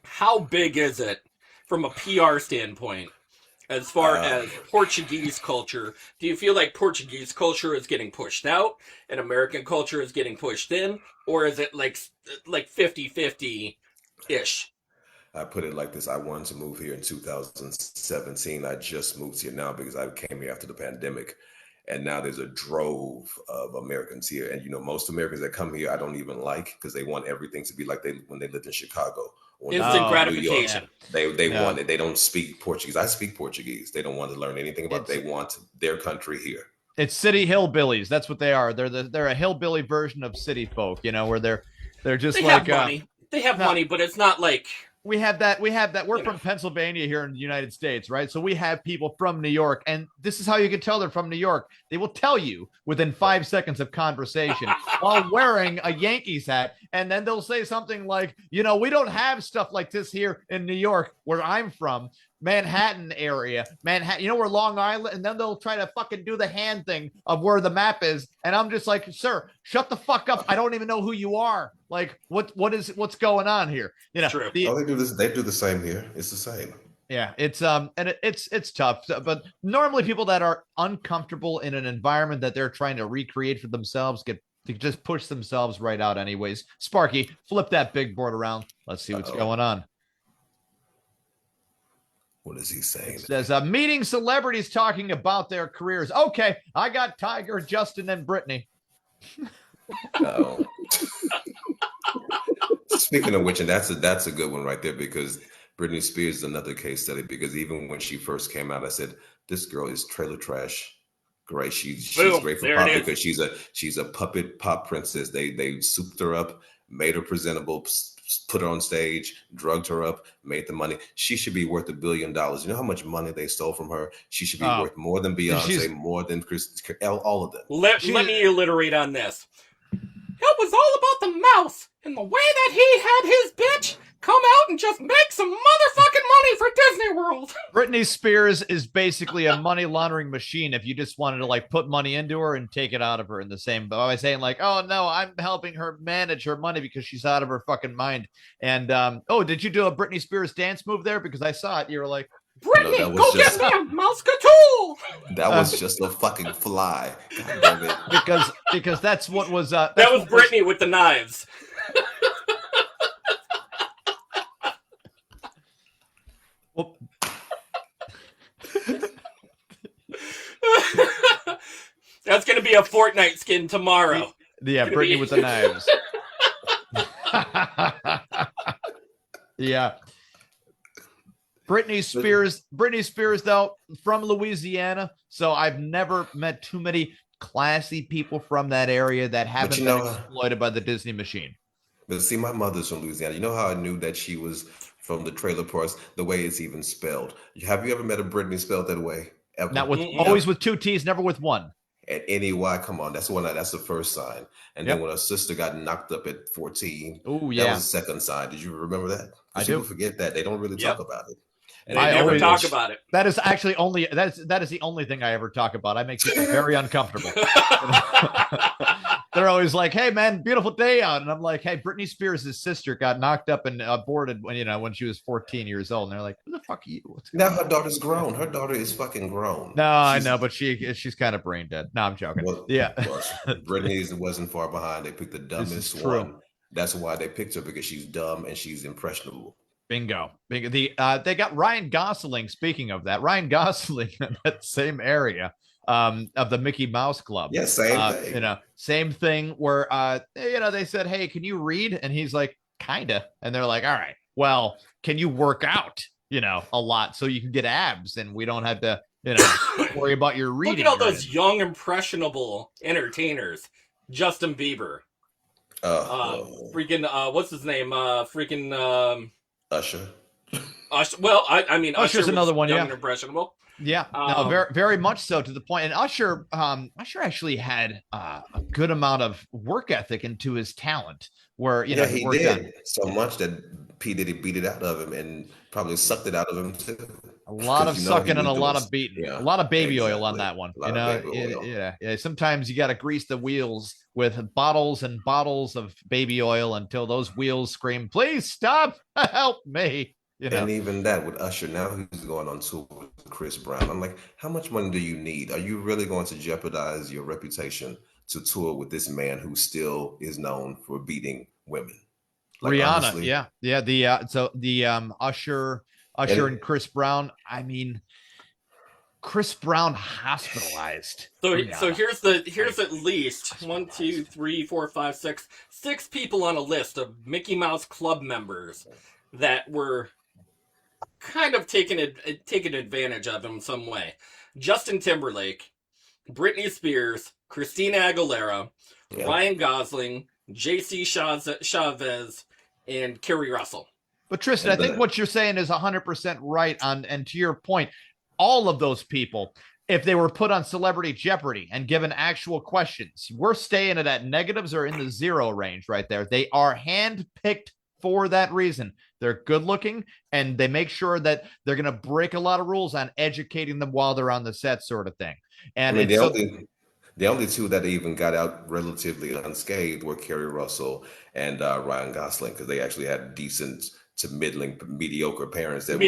How big is it from a PR standpoint as far as Portuguese culture? Do you feel like Portuguese culture is getting pushed out and American culture is getting pushed in? Or is it like 50-50-ish? I put it like this. I wanted to move here in 2017. I just moved here now because I came here after the pandemic. And now there's a drove of Americans here. And, most Americans that come here, I don't even like because they want everything to be like when they lived in Chicago. Or instant gratification. They want it. They don't speak Portuguese. I speak Portuguese. They don't want to learn anything about it. They want their country here. It's city hillbillies. That's what they are. They're a hillbilly version of city folk, where they're just have money. They have money, but it's not like we have that. We're from Pennsylvania here in the United States, right? So we have people from New York, and this is how you can tell they're from New York. They will tell you within 5 seconds of conversation while wearing a Yankees hat, and then they'll say something like, we don't have stuff like this here in New York, where I'm from. Manhattan area, where Long Island, and then they'll try to fucking do the hand thing of where the map is, and I'm just like, sir, shut the fuck up. I don't even know who you are. Like, what's going on here? True. They do this. They do the same here. It's the same. Yeah, it's it's tough, but normally people that are uncomfortable in an environment that they're trying to recreate for themselves just push themselves right out anyways. Sparky, flip that big board around. Let's see what's going on. What is he saying? It says, meeting celebrities talking about their careers. Okay, I got Tiger, Justin, and Brittany. No. Speaking of which, and that's a good one right there, because Britney Spears is another case study, because even when she first came out, I said, this girl is trailer trash. Great. She's great for pop because she's a puppet pop princess. They souped her up, made her presentable, put her on stage, drugged her up, made the money. She should be worth $1 billion. You know how much money they stole from her? She should be worth more than Beyonce, more than Chris, all of them. Let me alliterate on this. It was all about the mouse and the way that he had his bitch come out and just make some motherfucking money for Disney World. Britney Spears is basically a money laundering machine if you just wanted to put money into her and take it out of her in the same by saying oh no, I'm helping her manage her money because she's out of her fucking mind. And did you do a Britney Spears dance move there? Because I saw it. You were like, Brittany, go get me a mouse tool. That was just a fucking fly. God damn it. Because that's what was that was Brittany with the knives. Well, that's gonna be a Fortnite skin tomorrow. Yeah, Brittany with the knives. Yeah. Britney Spears, though, from Louisiana. So I've never met too many classy people from that area that haven't been exploited by the Disney machine. But see, my mother's from Louisiana. You know how I knew that she was from the trailer parks? The way it's even spelled. Have you ever met a Britney spelled that way? Ever? Not with always with 2 T's, never with 1. At N-E-Y, come on, that's the first sign. And then when her sister got knocked up at 14, that was the second sign. Did you remember that? I do. People forget that. They don't really talk about it. And I never talk about it. That is actually that is the only thing I ever talk about. I make people very uncomfortable. They're always like, "Hey, man, beautiful day out," and I'm like, "Hey, Britney Spears' sister got knocked up and aborted when she was 14 years old." And they're like, "Who the fuck are you?" Now her daughter's grown. Her daughter is fucking grown. No, I know, but she's kind of brain dead. No, I'm joking. Well, Britney's wasn't far behind. They picked the dumbest one. That's why they picked her, because she's dumb and she's impressionable. Bingo. They got Ryan Gosling. Speaking of that, Ryan Gosling in that same area of the Mickey Mouse Club. Yeah, same thing. Same thing where they said, "Hey, can you read?" And he's like, "Kinda." And they're like, "All right, well, can you work out, a lot so you can get abs and we don't have to, worry about your reading." Look at all those young, impressionable entertainers. Justin Bieber. What's his name? Usher. Well, I mean, Usher's another one, young and impressionable. Yeah, no, very, very much so, to the point. And Usher actually had a good amount of work ethic into his talent, where he did so much that P. Diddy beat it out of him and probably sucked it out of him too. A lot of sucking and a lot of beating, a lot of baby oil on that one. Yeah. Sometimes you got to grease the wheels with bottles and bottles of baby oil until those wheels scream, "Please stop, help me." And even that with Usher, now he's going on tour with Chris Brown. I'm like, how much money do you need? Are you really going to jeopardize your reputation to tour with this man who still is known for beating women? Like, Rihanna, honestly, Usher and Chris Brown. I mean, Chris Brown hospitalized. So here's at least 1, 2, 3, 4, 5, 6 people on a list of Mickey Mouse Club members that were kind of taken advantage of in some way. Justin Timberlake, Britney Spears, Christina Aguilera, Ryan Gosling, J.C. Chavez, and Kerry Russell. But Tristan, I think what you're saying is 100% right and to your point, all of those people, if they were put on Celebrity Jeopardy and given actual questions, we're staying at negatives or in the 0 range right there. They are handpicked for that reason. They're good looking, and they make sure that they're going to break a lot of rules on educating them while they're on the set, sort of thing. And the only two that even got out relatively unscathed were Kerry Russell and Ryan Gosling, because they actually had decent to mediocre parents that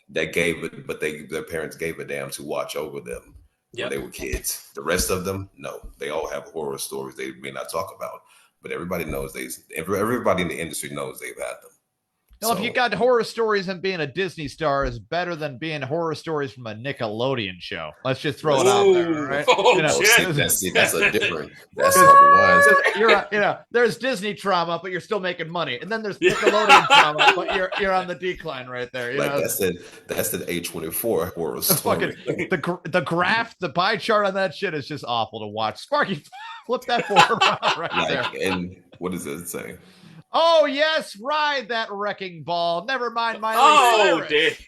their parents gave a damn to watch over them when they were kids. The rest of them, no, they all have horror stories they may not talk about, but everybody knows everybody in the industry knows they've had them. Well, if you got horror stories and being a Disney star is better than being horror stories from a Nickelodeon show. Let's just throw it out there, right? That's a different. That's something. There's Disney trauma, but you're still making money, and then there's Nickelodeon trauma, but you're on the decline right there. That's an A24 horror story. The graph, the pie chart on that shit is just awful to watch. Sparky, flip that forward right there. And what does it say? Oh, yes, ride that wrecking ball. Never mind Miley Cyrus.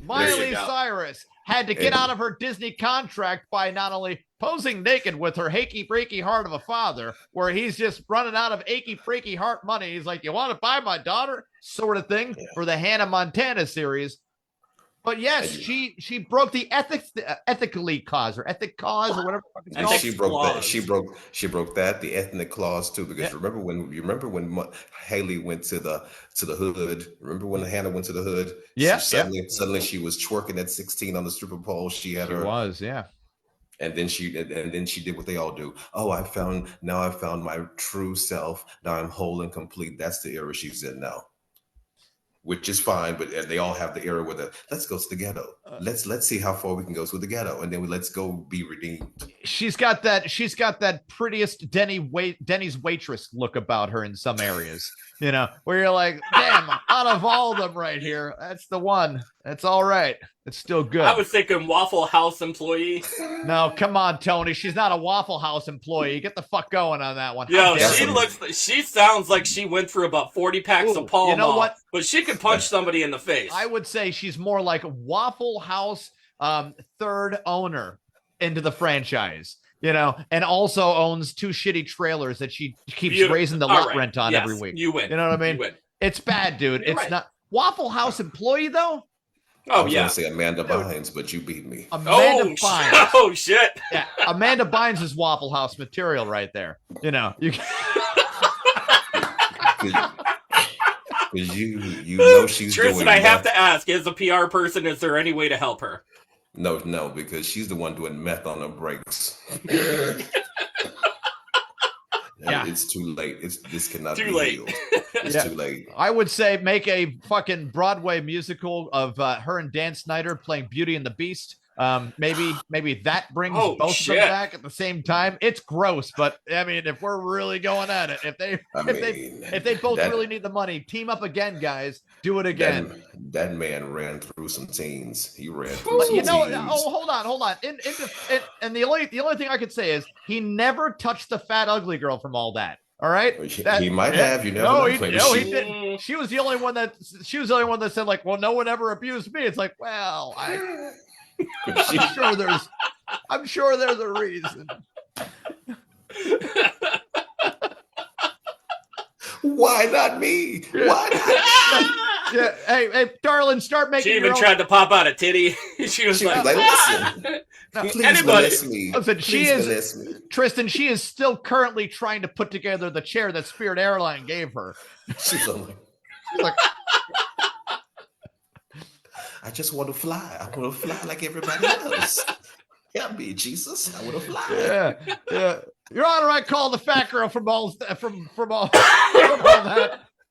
Miley Cyrus had to get out of her Disney contract by not only posing naked with her achy-breaky heart of a father, where he's just running out of achy-breaky heart money. He's like, "You want to buy my daughter?" sort of thing for the Hannah Montana series. But yes, she broke the ethically cause or ethic cause or whatever. She broke that the ethnic clause too, because remember when Haley went to the hood. Remember when Hannah went to the hood? Yeah. Suddenly she was twerking at 16 on the stripper pole. And then she did what they all do. Oh, I found my true self. Now I'm whole and complete. That's the era she's in now. Which is fine, but they all have the era where let's go to the ghetto. Let's see how far we can go to the ghetto, and then let's go be redeemed. she's got that prettiest Denny's waitress look about her in some areas, where you're like, damn, out of all of them right here, that's the one. That's all right. It's still good. I was thinking Waffle House employee. No, come on, Tony. She's not a Waffle House employee. Get the fuck going on that one. Yo, she sounds like she went through about 40 packs of Pall Mall. You know what? But she could punch somebody in the face. I would say she's more like a Waffle House third owner into the franchise, and also owns 2 shitty trailers that she keeps raising the lot rent on every week. You win. You know what I mean? You win. It's bad, dude. You're it's right. not Waffle House employee though. I was gonna say Amanda Bynes, but you beat me. Amanda Bynes. Oh shit! Yeah, Amanda Bynes is Waffle House material right there. You know she's Tristan, doing. I have to ask: as a PR person, is there any way to help her? No, because she's the one doing meth on her breaks. Yeah, it's too late. This cannot be late. healed. It's too late. I would say make a fucking Broadway musical of her and Dan Snyder playing Beauty and the Beast. Maybe that brings both of them back at the same time. It's gross, but I mean, if we're really going at it, if they both really need the money, team up again, guys. Do it again. That man ran through some teens. He ran through some teens. Oh, hold on. And the only thing I could say is he never touched the fat ugly girl from all that. All right, he might have. You never know. He didn't. She was the only one that said like, well, no one ever abused me. It's like, well, I'm sure there's a reason. Why not me? Why not me? Yeah. Hey, darling, start making. She even tried to pop out a titty. She was like, listen. Please molest me. Listen, Tristan, she is still currently trying to put together the chair that Spirit Airline gave her. She's like, I just want to fly. I want to fly like everybody else. Help me, Jesus. I want to fly. Yeah. Your Honor, I call the fat girl from all that.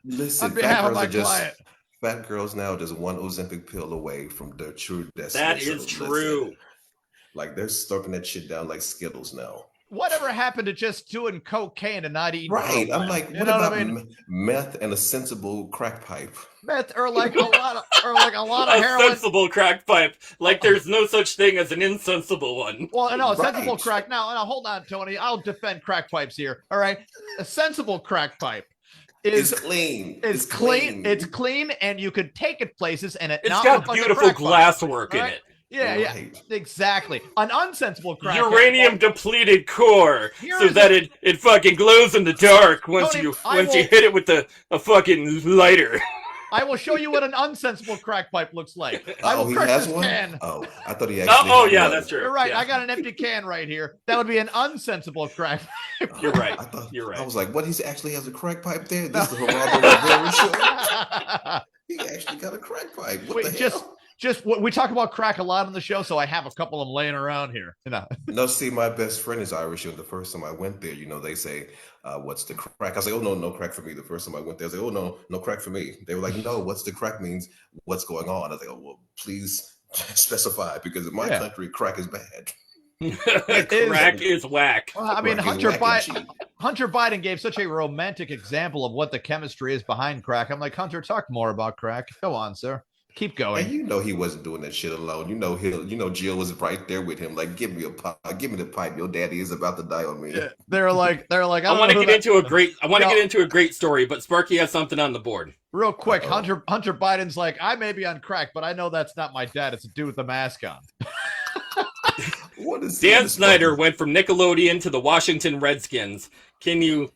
Listen, on behalf of my client. Fat girls now just one Ozempic pill away from their true destiny. That is true. Like they're slurping that shit down like Skittles now. Whatever happened to just doing cocaine and not eating? Right. I'm like, what about meth and a sensible crack pipe? Meth or like a lot of heroin. A sensible crack pipe. Like there's no such thing as an insensible one. Well, no, a sensible crack. Now, hold on, Tony. I'll defend crack pipes here. All right. A sensible crack pipe is clean. It's clean. It's clean, and you could take it places, and it's got beautiful glass work in it. Yeah, exactly. An unsensible crack. Uranium depleted core, so that it fucking glows in the dark once you hit it with a fucking lighter. I will show you what an unsensible crack pipe looks like. He has one? Can. Oh, I thought he actually had one. That's true. You're right. Yeah. I got an empty can right here. That would be an unsensible crack pipe. You're right. You're right. I was like, what? He actually has a crack pipe there? This is the Geraldo Rivera show? He actually got a crack pipe. What the hell? We talk about crack a lot on the show, so I have a couple of them laying around here. No, see, my best friend is Irish, and the first time I went there, they say, what's the crack? I was like, oh, no crack for me. The first time I went there, I was like, oh, no crack for me. They were like, no, what's the crack means? What's going on? I was like, oh, well, please specify, because in my country, crack is bad. Crack is whack. Well, I mean, Hunter Biden gave such a romantic example of what the chemistry is behind crack. I'm like, Hunter, talk more about crack. Go on, sir. Keep going. And he wasn't doing that shit alone. Jill was right there with him. Like, give me a pipe. Give me the pipe. Your daddy is about to die on me. Yeah, they're like. I want to get into a great story, but Sparky has something on the board. Real quick, Hunter Biden's like, I may be on crack, but I know that's not my dad. It's a dude with a mask on. Dan Snyder went from Nickelodeon to the Washington Redskins. Can you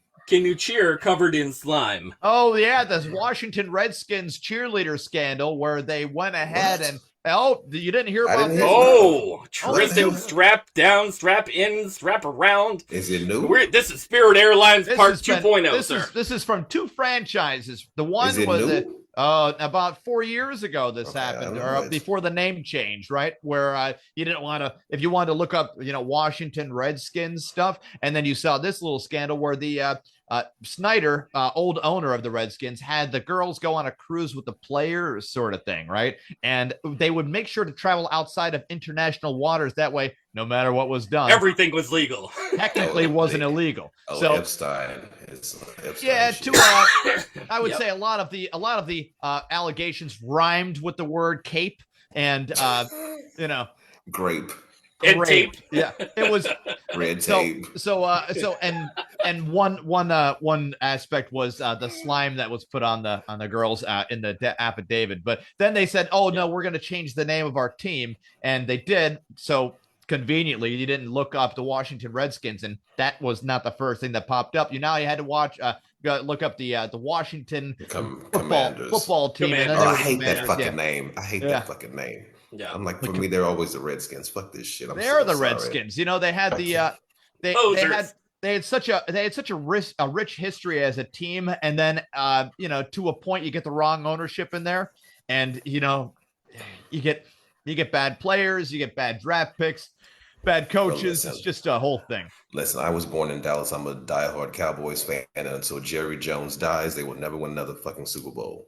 cheer covered in slime? Oh, yeah, this Washington Redskins cheerleader scandal where they went ahead and... Oh, you didn't hear about this? Oh, Tristan, strap down, strap in, strap around. Is it new? This is Spirit Airlines Part 2.0, sir. This is from 2 franchises. The one was new? About 4 years ago this happened, or before the name change, right? Where you didn't want to, if you wanted to look up, Washington Redskins stuff, and then you saw this little scandal where the Snyder, old owner of the Redskins, had the girls go on a cruise with the players sort of thing, right? And they would make sure to travel outside of international waters. That way no matter what was done. Everything was legal. Technically wasn't illegal. Oh, So Epstein. Epstein yeah, shit. I would say a lot of the allegations rhymed with the word cape and Grape. And grape. tape. Yeah, it was Red so tape. and one aspect was the slime that was put on the girls in the affidavit. But then they said, "Oh no, we're going to change the name of our team," and they did. So conveniently, you didn't look up the Washington Redskins, and that was not the first thing that popped up. You had to look up the Washington football team. And then Oh, there I was hate that Commanders, fucking name. I hate that fucking name. Yeah. I'm like, for me, they're always the Redskins. Fuck this shit. They're the Redskins. They had they had such a rich history as a team, and then to a point you get the wrong ownership in there, and you get bad players, you get bad draft picks, bad coaches. It's just a whole thing. Listen, I was born in Dallas. I'm a diehard Cowboys fan, and until Jerry Jones dies, they will never win another fucking Super Bowl.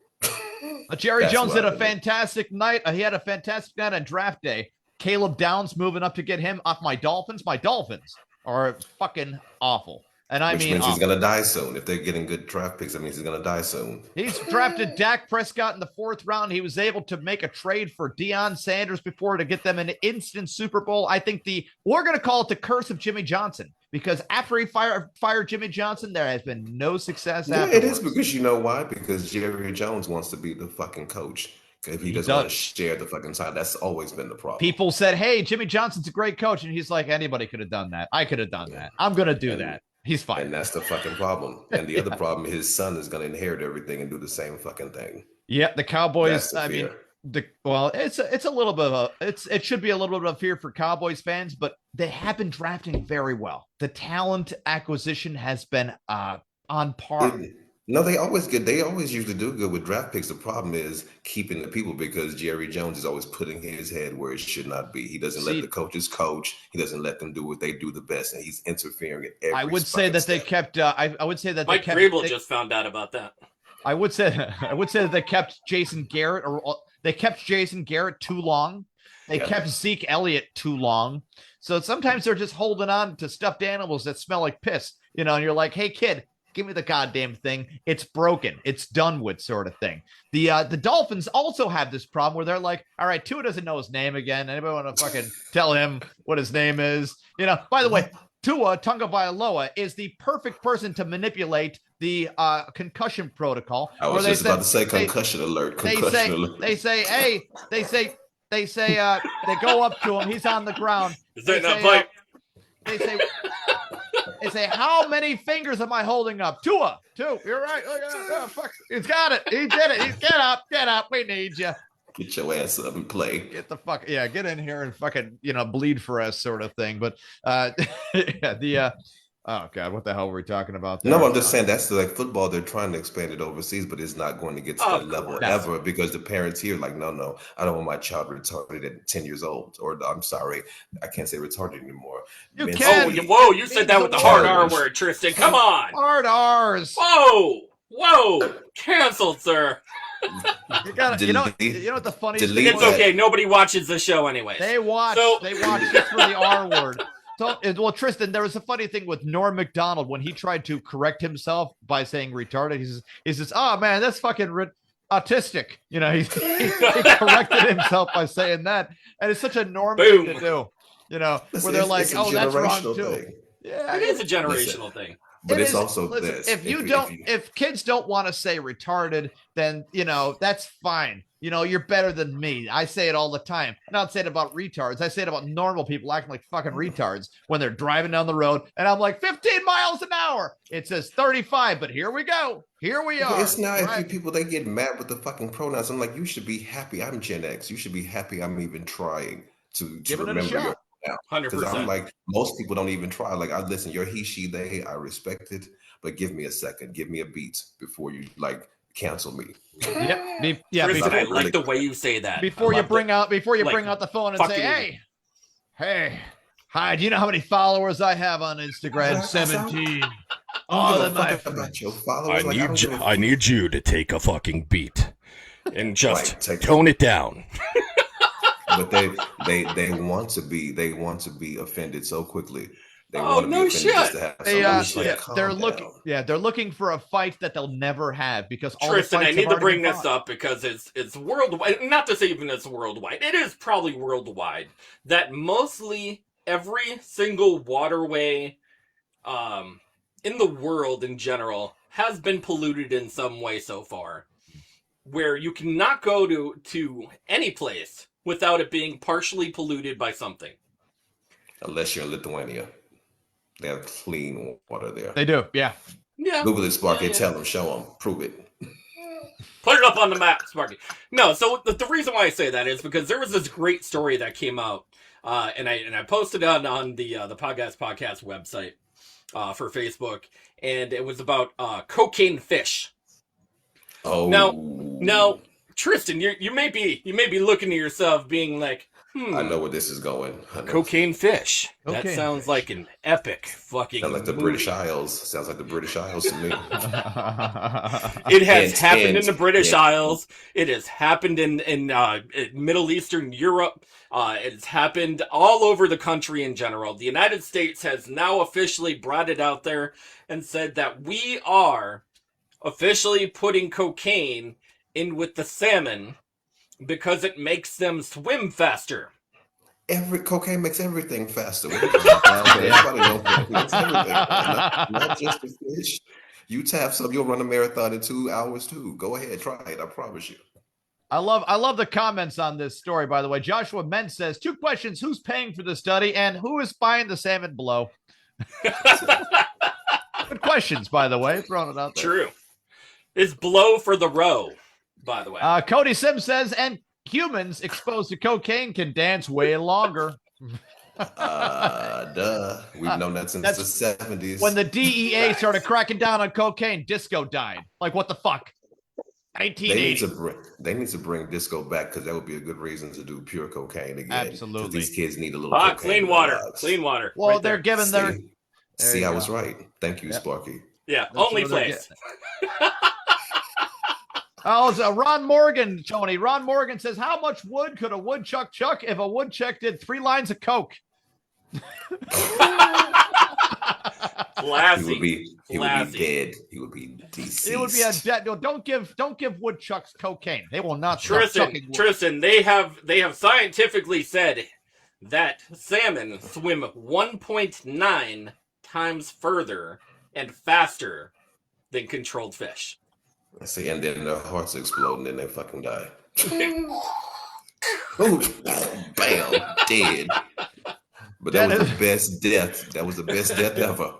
Jerry Jones had a fantastic night. He had a fantastic night on draft day. Caleb Downs moving up to get him off my Dolphins. My Dolphins are fucking awful. And Which means he's going to die soon. If they're getting good draft picks, that means he's going to die soon. He's drafted Dak Prescott in the 4th round. He was able to make a trade for Deion Sanders before to get them an instant Super Bowl. I think we're going to call it the curse of Jimmy Johnson, because after he fired Jimmy Johnson, there has been no success. Yeah, it is, because you know why? Because Jerry Jones wants to be the fucking coach. If he doesn't want to share the fucking side, that's always been the problem. People said, "Hey, Jimmy Johnson's a great coach," and he's like, "Anybody could have done that. I could have done that. I'm going to do that." He's fine. And that's the fucking problem. And the other problem, his son is going to inherit everything and do the same fucking thing. Yeah, the Cowboys. The I mean, it's a little bit of it should be a little bit of fear for Cowboys fans, but they have been drafting very well. The talent acquisition has been on par. No, they always usually do good with draft picks. The problem is keeping the people, because Jerry Jones is always putting his head where it should not be. He doesn't let the coaches coach. He doesn't let them do what they do the best, and he's interfering in every. I would say that they kept. I would say that Mike Vrabel just found out about that. I would say that they kept Jason Garrett, or they kept Jason Garrett too long. They kept Zeke Elliott too long. So sometimes they're just holding on to stuffed animals that smell like piss, and you're like, "Hey, kid, give me the goddamn thing. It's broken. It's done with," sort of thing. The Dolphins also have this problem where they're like, "All right, Tua doesn't know his name again. Anybody want to fucking tell him what his name is?" By the way, Tua Tagovailoa is the perfect person to manipulate the concussion protocol. I was just about to say concussion alert. Concussion alert. They go up to him. He's on the ground. Is that not Mike? They say, "How many fingers am I holding up?" Tua, 2. You're right. Oh, fuck. He's got it. He did it. Get up. We need you. Get your ass up and play. Get the fuck. Yeah, get in here and fucking, bleed for us, sort of thing. But oh God, what the hell were we talking about there? No, I'm just saying that's like football. They're trying to expand it overseas, but it's not going to get to that level ever, because the parents here are like, no, I don't want my child retarded at 10 years old. Or I'm sorry, I can't say retarded anymore. You can. Whoa, you said that with the hard R word, Tristan. Come on. Hard R's. Whoa. Canceled, sir. You got you know what the funniest thing is? It's okay. Nobody watches the show anyway. They watch just for the R word. So, well, Tristan, there was a funny thing with Norm Macdonald when he tried to correct himself by saying retarded. He says, "Oh man, that's fucking autistic." He corrected himself by saying that, and it's such a Norm thing to do. Where they're like, "Oh, that's wrong too." Thing. Yeah, it is a generational thing. But it's also this. If kids don't want to say retarded, then that's fine. You're better than me. I say it all the time. I don't say it about retards. I say it about normal people acting like fucking retards when they're driving down the road, and I'm like 15 miles an hour. It says 35, but here we go. Here we are. It's not right. People, they get mad with the fucking pronouns. I'm like, you should be happy. I'm Gen X. You should be happy I'm even trying to remember your now. 100%. Because I'm like, most people don't even try. Like, I listen, you're he, she, they, I respect it, but give me a second. Give me a beat before you cancel me. Yep. Tristan, I like the way you say that. Before you bring out the phone and say, hey, hi, do you know how many followers I have on Instagram? 17. I need you to take a fucking beat and just tone it down. but they want to be offended so quickly. They want to be no offended shit. just to have something. They're looking for a fight that they'll never have because all Tristan, the I fights need have to already bring been this fought. up because it's worldwide. Not to say even it's worldwide. It is probably worldwide that mostly every single waterway in the world in general has been polluted in some way so far, where you cannot go to any place without it being partially polluted by something. Unless you're in Lithuania. They have clean water there. They do, yeah. Yeah. Google it, Sparky. Yeah. Tell them, show them, prove it. Put it up on the map, Sparky. No, so the reason why I say that is because there was this great story that came out, and I posted it on the Podguyz Podcast website for Facebook, and it was about cocaine fish. Oh, Now, Tristan, you may be looking to yourself, being like, I know where this is going. Cocaine fish. That Cocaine sounds fish. like an epic fucking Sounds like the movie. British Isles. Sounds like the British Isles to me. It has happened and- in the British yeah. Isles. It has happened in Middle Eastern Europe. It's happened all over the country in general. The United States has now officially brought it out there and said that we are officially putting cocaine in with the salmon because it makes them swim faster. Cocaine makes everything faster. Everybody knows that. It's everything. Not just the fish. You tap some, you'll run a marathon in 2 hours too. Go ahead, try it. I promise you. I love the comments on this story, by the way. Joshua Ment says, 2 questions. Who's paying for the study and who is buying the salmon below? Good questions, by the way. Throwing it out there. True. It's blow for the row, by the way. Cody Sims says, and humans exposed to cocaine can dance way longer. Duh. We've known that since the 70s. When the DEA started cracking down on cocaine, disco died. Like, what the fuck? 1980. They need to bring disco back because that would be a good reason to do pure cocaine again. 'Cause Absolutely. these kids need a little cocaine Clean in their water. lives. Clean water. Well, right they're there. giving their... See, you I go. was right. Thank you, Yep. Sparky. Yeah, That's only what they're place. Oh, it's Ron Morgan, Tony. Ron Morgan says, how much wood could a woodchuck chuck if a woodchuck did 3 lines of coke? Classy. He would be dead. He would be deceased. It would be a dead. No, don't give woodchucks cocaine. They will not stop Tristan, chucking wood. Tristan, they have scientifically said that salmon swim 1.9 times further and faster than controlled fish. See, and then their hearts explode and then they fucking die. Ooh, bam, dead. But that was the best death. That was the best death ever.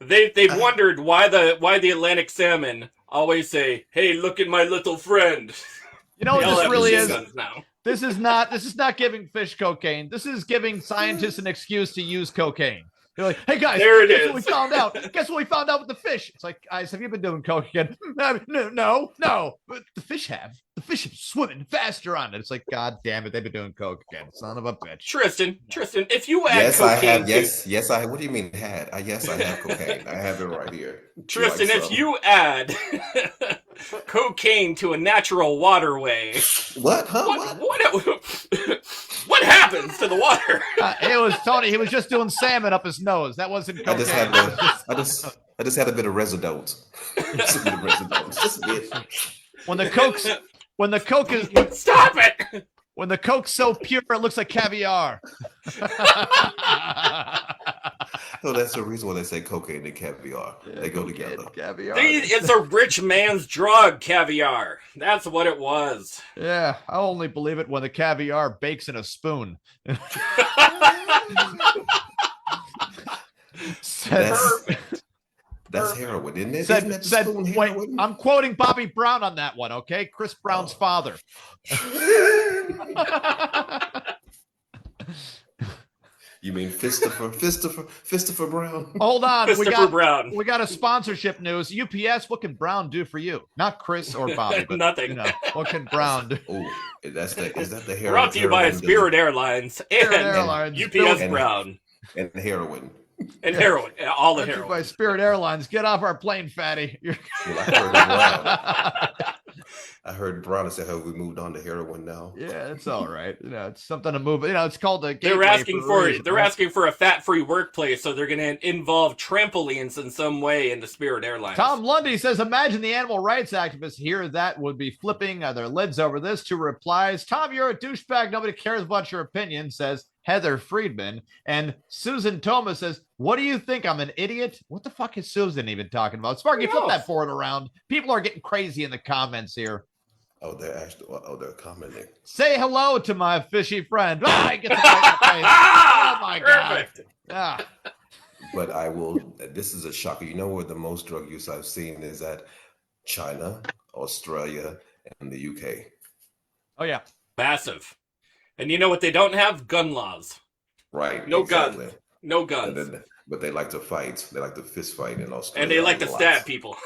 They've wondered why the Atlantic salmon always say, "Hey, look at my little friend." You know what They all this have really machine is? guns now. This is not giving fish cocaine. This is giving scientists an excuse to use cocaine. They're like, hey guys, There it guess is. what we found out? Guess what we found out with the fish? It's like, guys, have you been doing coke again? No. But the fish have. The fish are swimming faster on it. It's like, god damn it, they've been doing coke again. Son of a bitch. Tristan, if you add Yes, I cocaine, have. Yes, I have. What do you mean had? Yes, I have cocaine. I have it right here. Tristan, Like if some. you add cocaine to a natural waterway, What? Huh? what happens to the water? It was Tony. He was just doing salmon up his nose. That wasn't I cocaine. just had a bit of residence. Just a bit of residence. Just a bit. When the coke is Stop it! when the coke's so pure, it looks like caviar. So that's the reason why they say cocaine and caviar. They go together. Caviar. It's a rich man's drug, caviar. That's what it was. Yeah, I only believe it when the caviar bakes in a spoon. That's heroin, isn't it? Said, Isn't that the said spoon wait, heroin? I'm quoting Bobby Brown on that one, okay? Chris Brown's father. You mean Christopher Brown? Hold on. Christopher Brown. We got a sponsorship news. UPS, what can Brown do for you? Not Chris or Bobby, but Nothing. You know, what can Brown do? Oh, is that the heroin? Brought to you by heroin Spirit Airlines and Spirit Airlines. UPS And- Brown and heroin. and heroin. All the Brought to you heroin. by Spirit Airlines. Get off our plane, fatty. Well, I heard it I heard Browner say how we moved on to heroin now. Yeah, it's all right. It's something to move. It's called a gateway. They're asking for a fat-free workplace, so they're going to involve trampolines in some way in the Spirit Airlines. Tom Lundy says, imagine the animal rights activists here that would be flipping their lids over this. 2 replies. Tom, you're a douchebag. Nobody cares about your opinion, says Heather Friedman. And Susan Thomas says, what do you think? I'm an idiot? What the fuck is Susan even talking about? Sparky, flip that board around. People are getting crazy in the comments here. Oh, they're commenting. Say hello to my fishy friend. I get the face. Oh my Perfect. God. But I will. This is a shocker. You know where the most drug use I've seen is at China, Australia, and the UK. Oh yeah, massive. And you know what they don't have? Gun laws. Right. No exactly. guns. No guns. But they like to fight. They like to fist fight in Australia. And they like to stab people.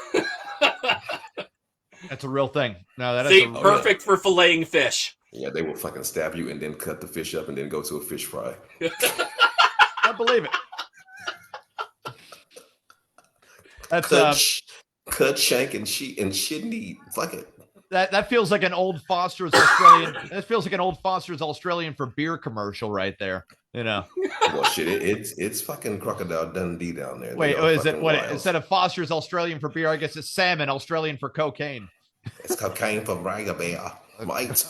That's a real thing. No, that is perfect for filleting fish. Yeah, they will fucking stab you and then cut the fish up and then go to a fish fry. I believe it. That's cut, shank, and shit need. Fuck it. That feels like an old Foster's Australian. That feels like an old Foster's Australian for beer commercial right there. Well, shit, it's fucking Crocodile Dundee down there. Wait, is it what? Instead of Foster's Australian for beer, I guess it's salmon Australian for cocaine. It's cocaine from Raga Bear, mate.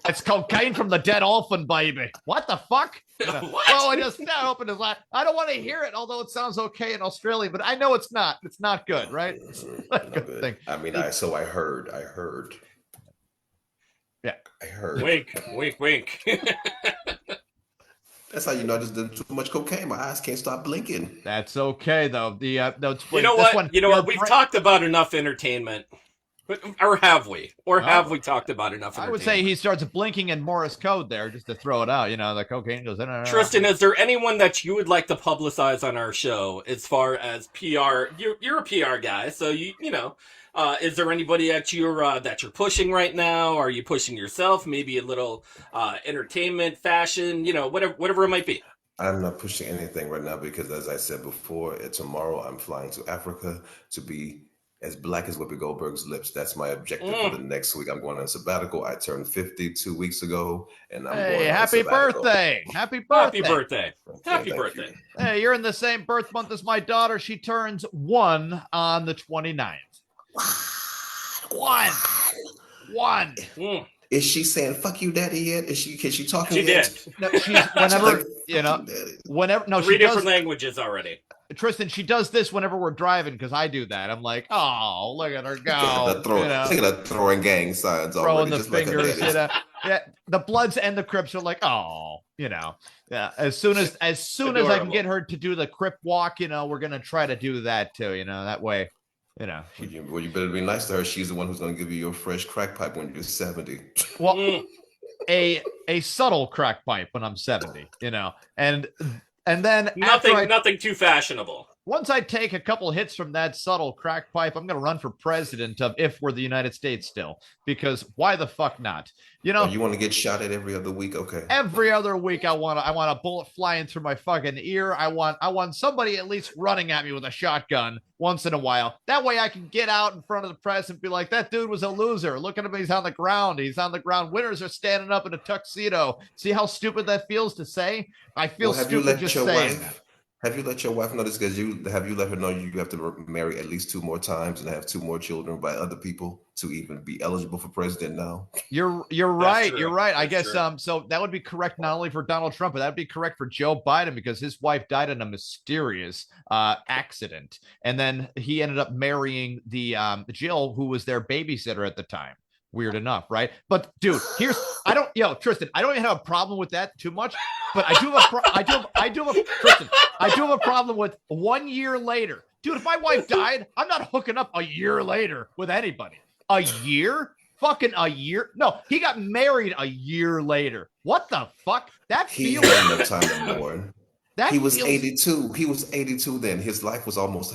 It's cocaine from the dead orphan, baby. What the fuck? What? Oh, I just opened his laugh. I don't want to hear it, although it sounds okay in Australian, but I know it's not. It's not good, right? It's not a good thing. I mean, I heard. Yeah. I heard. Wink, wink, wink. That's how you know I just did too much cocaine. My eyes can't stop blinking. That's okay, though. You know what? We've talked about enough entertainment. Or have we? Or have we talked about enough? I would say he starts blinking in Morse code there just to throw it out. The cocaine goes in. Triston, is there anyone that you would like to publicize on our show as far as PR? You're a PR guy, so is there anybody that you're pushing right now? Are you pushing yourself? Maybe a little entertainment, fashion, whatever it might be. I'm not pushing anything right now because, as I said before, tomorrow I'm flying to Africa to be as black as Whoopi Goldberg's lips. That's my objective for the next week. I'm going on a sabbatical. I turned 50 2 weeks ago, and I'm going on happy birthday. Happy birthday. Happy birthday. Okay, Happy birthday. Hey, you're in the same birth month as my daughter. She turns 1 on the 29th. One. Is she saying "fuck you, daddy" yet? Can she talk? She did. No, she's whenever. No, three she different does, languages already. Tristan, she does this whenever we're driving because I do that. I'm like, oh, look at her go. Look at her throwing gang signs throwing already. The fingers. Yeah, the Bloods and the Crips are like, oh, yeah. As soon as I can get her to do the Crip walk, we're gonna try to do that too. That way. Well, you better be nice to her. She's the one who's going to give you your fresh crack pipe when you're 70. Well, a subtle crack pipe when I'm 70, and then nothing too fashionable. Once I take a couple hits from that subtle crack pipe, I'm going to run for president of if we're the United States still, because why the fuck not? You want to get shot at every other week? Okay. Every other week, I want a bullet flying through my fucking ear. I want somebody at least running at me with a shotgun once in a while. That way I can get out in front of the press and be like, that dude was a loser. Look at him. He's on the ground. Winners are standing up in a tuxedo. See how stupid that feels to say? I feel stupid just saying that. Have you let your wife know this? Because have you let her know you have to marry at least 2 more times and have 2 more children by other people to even be eligible for president now? You're right. True. You're right. I That's guess so that would be correct not only for Donald Trump, but that would be correct for Joe Biden because his wife died in a mysterious accident, and then he ended up marrying the Jill, who was their babysitter at the time. Weird enough, right? But dude, Tristan, I don't even have a problem with that too much, but I do have a problem with 1 year later. Dude, if my wife died, I'm not hooking up a year later with anybody. A year? Fucking a year? No, he got married a year later. What the fuck? He had enough time to mourn. He was 82. He was 82 then. He thought his life was almost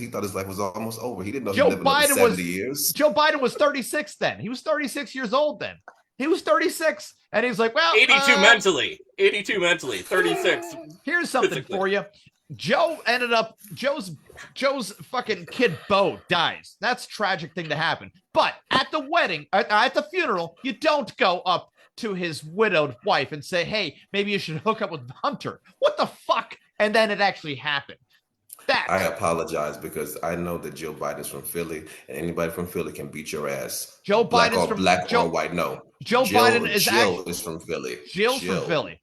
over. He didn't know he lived another 70 years. Joe Biden was 36 then. He was 36 years old then. He was 36. And he's like, well, 82 mentally, 36. Here's something for you. Joe's fucking kid Bo dies. That's a tragic thing to happen. But at the wedding, at the funeral, you don't go up to his widowed wife and say, hey, maybe you should hook up with Hunter. What the fuck? And then it actually happened. I apologize because I know that Joe Biden's from Philly, and anybody from Philly can beat your ass. Joe Black Biden's or from black or white. No, Joe Biden is Jill is from Philly. Jill's from Philly.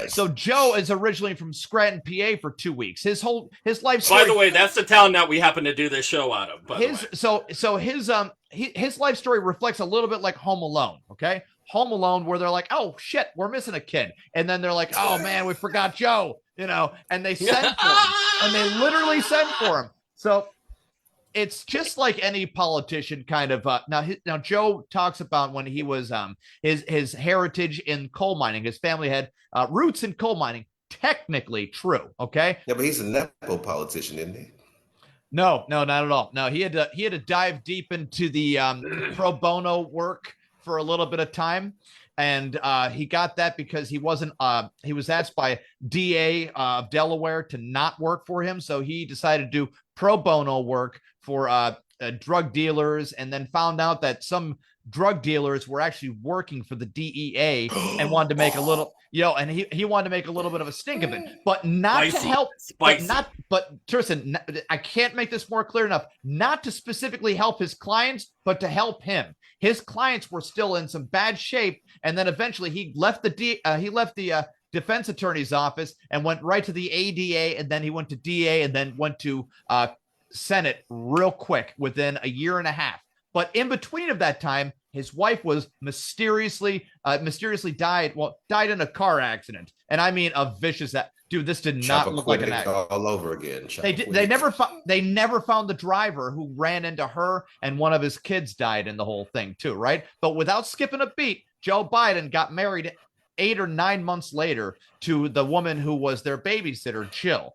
So Joe is originally from Scranton, PA for 2 weeks. His life story. By the way, that's the town that we happen to do this show out of. His life story reflects a little bit like Home Alone. Okay, Home Alone, where they're like, oh shit, we're missing a kid, and then they're like, oh man, we forgot Joe, and they send for him, and they literally send for him. So it's just like any politician kind of now Joe talks about when he was his heritage in coal mining. His family had roots in coal mining. Technically true. Okay. Yeah, but he's a nepo politician, isn't he? No, not at all. No, he had to dive deep into the pro bono work for a little bit of time. And he got that because he was asked by DA of Delaware to not work for him. So he decided to do pro bono work for drug dealers, and then found out that some drug dealers were actually working for the DEA and wanted to make a little, and he wanted to make a little bit of a stink of it, but not to help. But Tristan, I can't make this more clear enough. Not to specifically help his clients, but to help him. His clients were still in some bad shape, and then eventually he left the defense attorney's office and went right to the ADA, and then he went to DA, and then went to Senate real quick within a year and a half. But in between of that time, his wife was mysteriously died in a car accident, and I mean a vicious. Dude, this did not look like an accident. All over again. They never found the driver who ran into her, and one of his kids died in the whole thing too, right? But without skipping a beat, Joe Biden got married 8 or 9 months later to the woman who was their babysitter, Jill,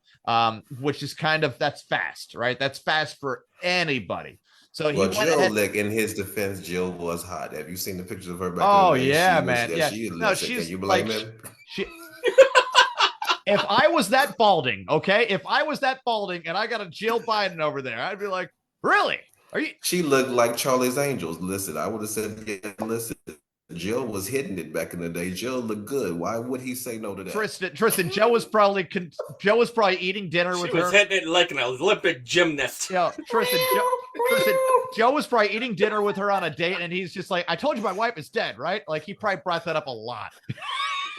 which is that's fast, right? That's fast for anybody. So Jill, like in his defense, Jill was hot. Have you seen the pictures of her back? Oh yeah, man. Yeah. Can you blame him? If I was that balding, if I was that balding and I got a Jill Biden over there, I'd be like, really? Are you? She looked like Charlie's Angels. Listen, I would have said, yeah, listen. Jill was hitting it back in the day. Jill looked good. Why would he say no to that? Tristan, Joe was probably eating dinner with her. She was hitting it like an Olympic gymnast. Yeah, Tristan, Joe was probably eating dinner with her on a date, and he's just like, I told you my wife is dead, right? Like, he probably brought that up a lot.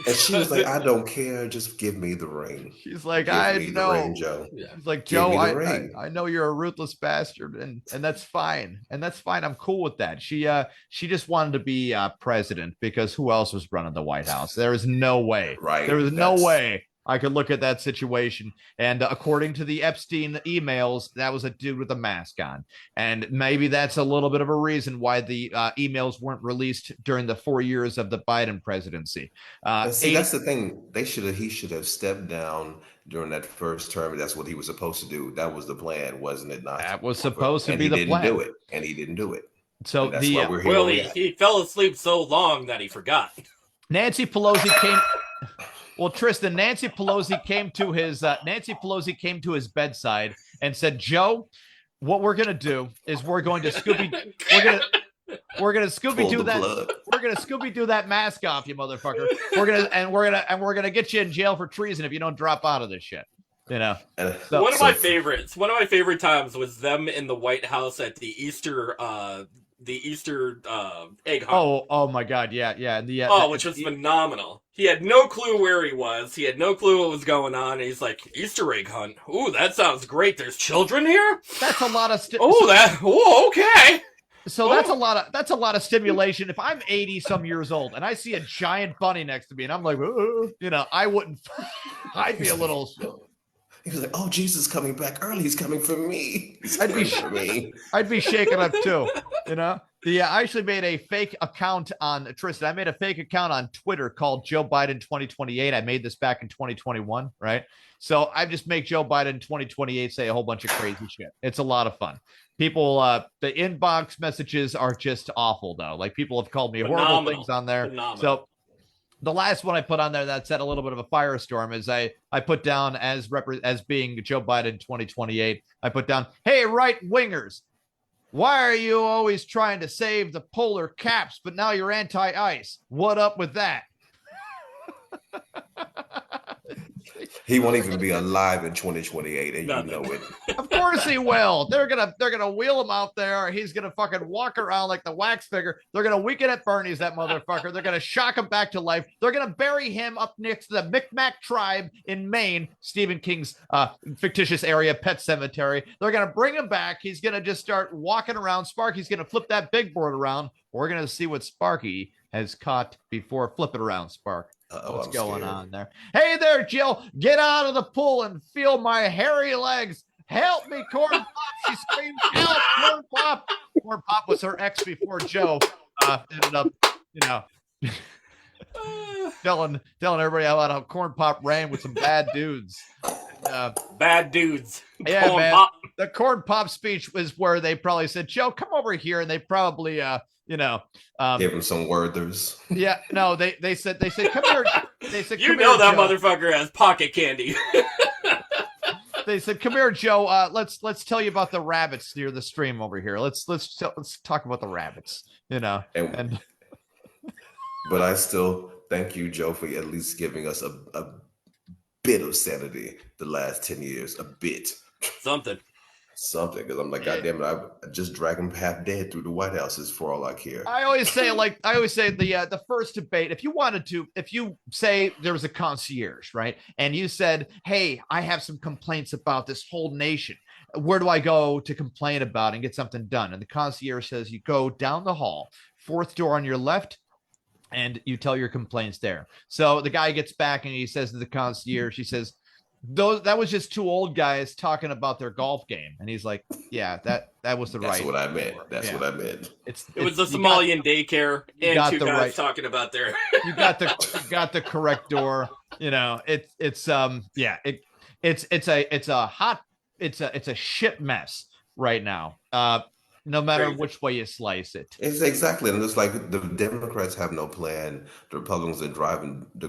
And she was like, I don't care. Just give me the ring. She's like, I know. Ring, Joe. Yeah. She's like, Joe, I know you're a ruthless bastard, and that's fine. And that's fine. I'm cool with that. She just wanted to be president because who else was running the White House? There is no way. Right. There was no way I could look at that situation. And according to the Epstein emails, that was a dude with a mask on. And maybe that's a little bit of a reason why the emails weren't released during the 4 years of the Biden presidency. That's the thing. He should have stepped down during that first term. That's what he was supposed to do. That was the plan, wasn't it not? That was supposed to be the plan. And he didn't do it. So that's why we're here. He fell asleep so long that he forgot. Nancy Pelosi came... Well, Tristan, Nancy Pelosi came to his bedside and said, "Joe, what we're gonna do is we're gonna Scooby Doo that mask off, you motherfucker. We're gonna get you in jail for treason if you don't drop out of this shit." So, one of my favorite times was them in the White House at the Easter egg hunt. Oh my God, yeah. Which was phenomenal. He had no clue where he was. He had no clue what was going on. And he's like, Easter egg hunt. Ooh, that sounds great. There's children here. That's a lot of. Okay. So that's a lot of stimulation. If I'm 80 some years old and I see a giant bunny next to me and I'm like, I wouldn't. I'd be a little. He was like, "Oh, Jesus is coming back early. He's coming for me. I'd be shaken up too, I actually made a fake account on Tristan. I made a fake account on Twitter called Joe Biden 2028. I made this back in 2021, right? So I just make Joe Biden 2028 say a whole bunch of crazy shit. It's a lot of fun. People, the inbox messages are just awful though. Like people have called me horrible things on there. So the last one I put on there that set a little bit of a firestorm is I put down as being Joe Biden 2028. I put down, hey, right wingers, Why are you always trying to save the polar caps, but now you're anti-ice? What up with that? He won't even be alive in 2028, and Nothing. you know it. Of course he will. They're gonna wheel him out there. He's gonna fucking walk around like the wax figure. They're gonna weekend at Bernie's that motherfucker. They're gonna shock him back to life. They're gonna bury him up next to the Micmac tribe in Maine, Stephen King's fictitious area, Pet Cemetery. They're gonna bring him back. He's gonna just start walking around. Sparky's gonna flip that big board around. We're gonna see what Sparky has caught before. Flip it around, Spark. What's I'm going scared. on there? Hey there, Jill. Get out of the pool and feel my hairy legs. Help me, Corn Pop. She screamed, help, Corn Pop. Corn Pop was her ex before Joe ended up, telling everybody about how Corn Pop ran with some bad dudes. Bad dudes. Yeah, Corn man. Pop. The Corn Pop speech was where they probably said, Joe, come over here. And they probably, Give him some worders. yeah, no, they said, come here. They said, You come know here, that Joe. motherfucker has pocket candy. They said, "Come here, Joe. Let's tell you about the rabbits near the stream over here. Let's talk about the rabbits. But I still thank you, Joe, for at least giving us a bit of sanity the last 10 years. A bit. Something. Because I'm like, God damn it, I just drag him half dead through the White House is for all I care. I always say the first debate. If you say there was a concierge, right, and you said, "Hey, I have some complaints about this whole nation. Where do I go to complain about and get something done?" And the concierge says, "You go down the hall, fourth door on your left." And you tell your complaints there. So the guy gets back and he says to the concierge, he says, that was just two old guys talking about their golf game. And he's like, yeah, that was the right. That's what I meant. That's what I meant. It was the Somalian daycare and two guys talking about their. You got the correct door. It's a shit mess right now. No matter Crazy. which way you slice it. It's exactly, and it's like the Democrats have no plan. The Republicans are driving the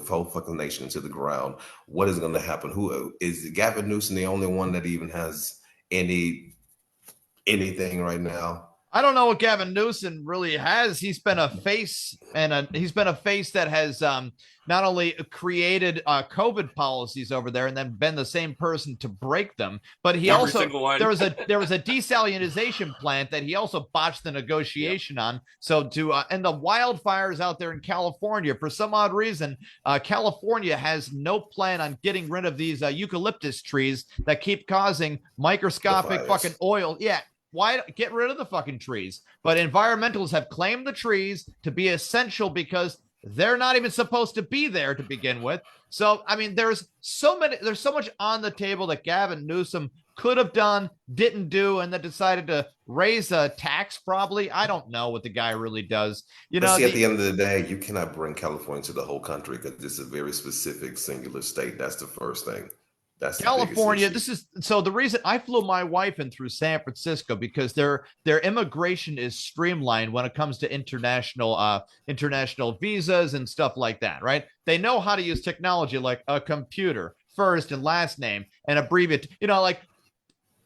whole fucking nation to the ground. What is going to happen? Who is Gavin Newsom the only one that even has anything right now? I don't know what Gavin Newsom really has. He's been a face, that has not only created COVID policies over there and then been the same person to break them, but he Every single one. there was a desalinization plant that he also botched the negotiation on. So and the wildfires out there in California, for some odd reason, California has no plan on getting rid of these eucalyptus trees that keep causing microscopic fucking oil. Yeah. Why get rid of the fucking trees? But environmentalists have claimed the trees to be essential because they're not even supposed to be there to begin with. So, I mean, there's so much on the table that Gavin Newsom could have done, didn't do, and then decided to raise a tax probably. I don't know what the guy really does. At the end of the day, you cannot bring California to the whole country because this is a very specific singular state. That's the first thing. That's California. The reason I flew my wife in through San Francisco because their immigration is streamlined when it comes to international visas and stuff like that, right? They know how to use technology like a computer, first and last name, and abbreviate. Like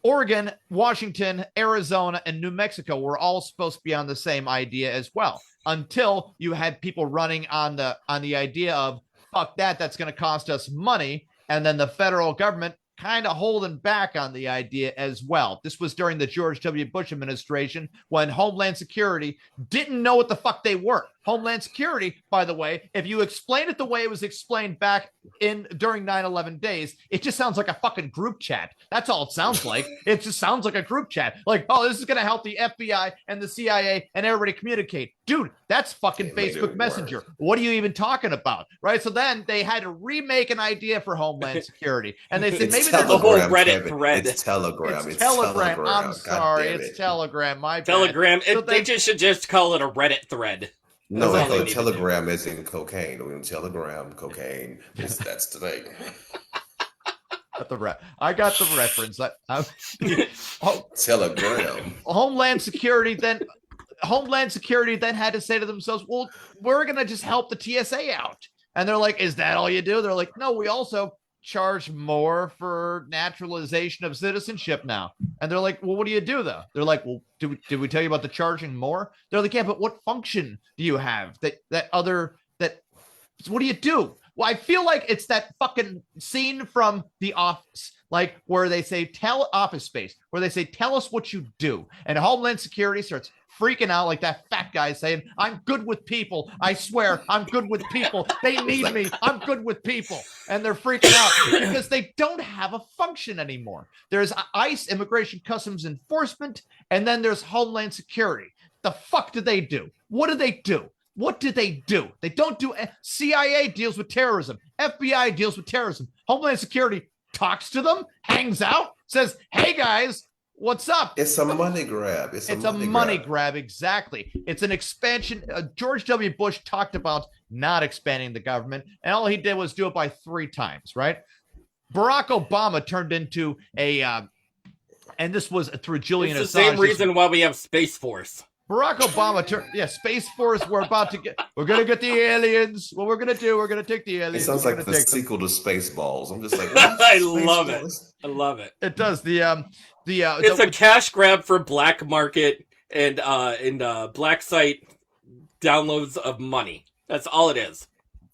Oregon, Washington, Arizona, and New Mexico were all supposed to be on the same idea as well, until you had people running on the idea of fuck that's going to cost us money. And then the federal government kind of holding back on the idea as well. This was during the George W. Bush administration when Homeland Security didn't know what the fuck they were. Homeland Security, by the way, if you explain it the way it was explained back during 9/11 days, it just sounds like a fucking group chat. That's all it sounds like. It just sounds like a group chat. Like, oh, this is going to help the FBI and the CIA and everybody communicate. Dude, that's fucking Facebook Messenger. What are you even talking about? Right? So then they had to remake an idea for Homeland Security. And they said, maybe there's the whole Reddit thread. It's Telegram. It's Telegram. I'm sorry. It's Telegram. My bad. Telegram. So they should just call it a Reddit thread. No, Telegram is in cocaine. Telegram, cocaine. That's the thing. I got the reference. Telegram. Homeland Security then had to say to themselves, well, we're going to just help the TSA out. And they're like, is that all you do? They're like, no, we also charge more for naturalization of citizenship now. And they're like, well, what do you do though? They're like, well, did we tell you about the charging more? They're like, yeah, but what function do you have what do you do? Well, I feel like it's that fucking scene from The Office, like where they say, Office Space, where they say, tell us what you do. And Homeland Security starts freaking out like that fat guy saying, I'm good with people. I swear, I'm good with people. They need me. I'm good with people. And they're freaking out because they don't have a function anymore. There's ICE, Immigration Customs Enforcement, and then there's Homeland Security. The fuck do they do? What do they do? What do they do? They don't do. CIA deals with terrorism. FBI deals with terrorism. Homeland Security talks to them, hangs out, says, hey guys, what's up? It's a money grab. It's a money grab. Exactly. It's an expansion. George W. Bush talked about not expanding the government, and all he did was do it by 3 times, right? Barack Obama turned into and this was through Julian Assange. It's the same reason why we have Space Force. Barack Obama Space Force, we're going to get the aliens. What we're going to do, we're going to take the aliens. It sounds like the sequel to Spaceballs. I'm just like, I love it. I love it. It does. It's a cash grab for black market and black site downloads of money. That's all it is.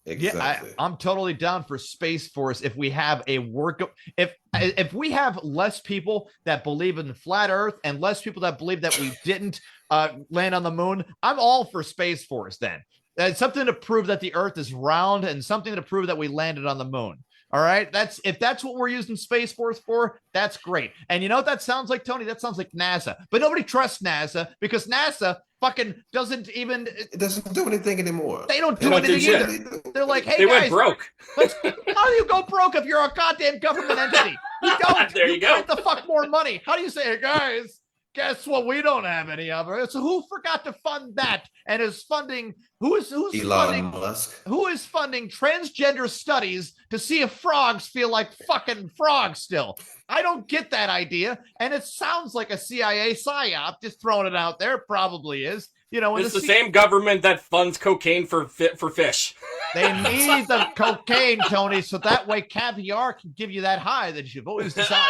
Exactly. Yeah, I'm totally down for Space Force if we have if we have less people that believe in the flat Earth and less people that believe that we didn't land on the moon. I'm all for Space Force then. It's something to prove that the Earth is round and something to prove that we landed on the moon. All right, if that's what we're using Space Force for, that's great. And you know what that sounds like, Tony? That sounds like NASA. But nobody trusts NASA because NASA fucking doesn't even. It doesn't do anything anymore. They don't do anything either. They're like, hey, they guys, went broke. How do you go broke if you're a goddamn government entity? You don't. There you go. Print the fuck more money. How do you say, hey, guys? Guess what? We don't have any of it. So who forgot to fund that and is funding? Who's Elon funding? Musk. Who is funding transgender studies to see if frogs feel like fucking frogs still? I don't get that idea, and it sounds like a CIA psyop. Just throwing it out there, probably is. You know, it's the same government that funds cocaine for fish. They need the cocaine, Tony, so that way caviar can give you that high that you've always desired.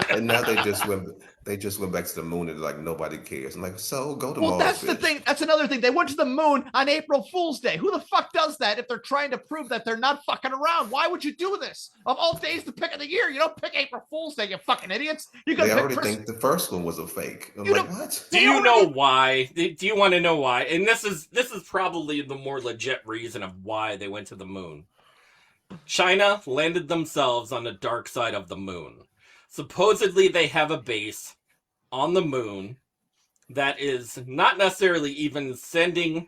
And now they just went back to the moon and like nobody cares. I'm like, so go to Mars. Well, that's the thing. That's another thing. They went to the moon on April Fool's Day. Who the fuck does that if they're trying to prove that they're not fucking around? Why would you do this? Of all days to pick of the year, you don't pick April Fool's Day, you fucking idiots. You they already think the first one was a fake. I'm like, what? Do you know why? Do you want to know why? And this is probably the more legit reason of why they went to the moon. China landed themselves on the dark side of the moon. Supposedly they have a base on the moon that is not necessarily even sending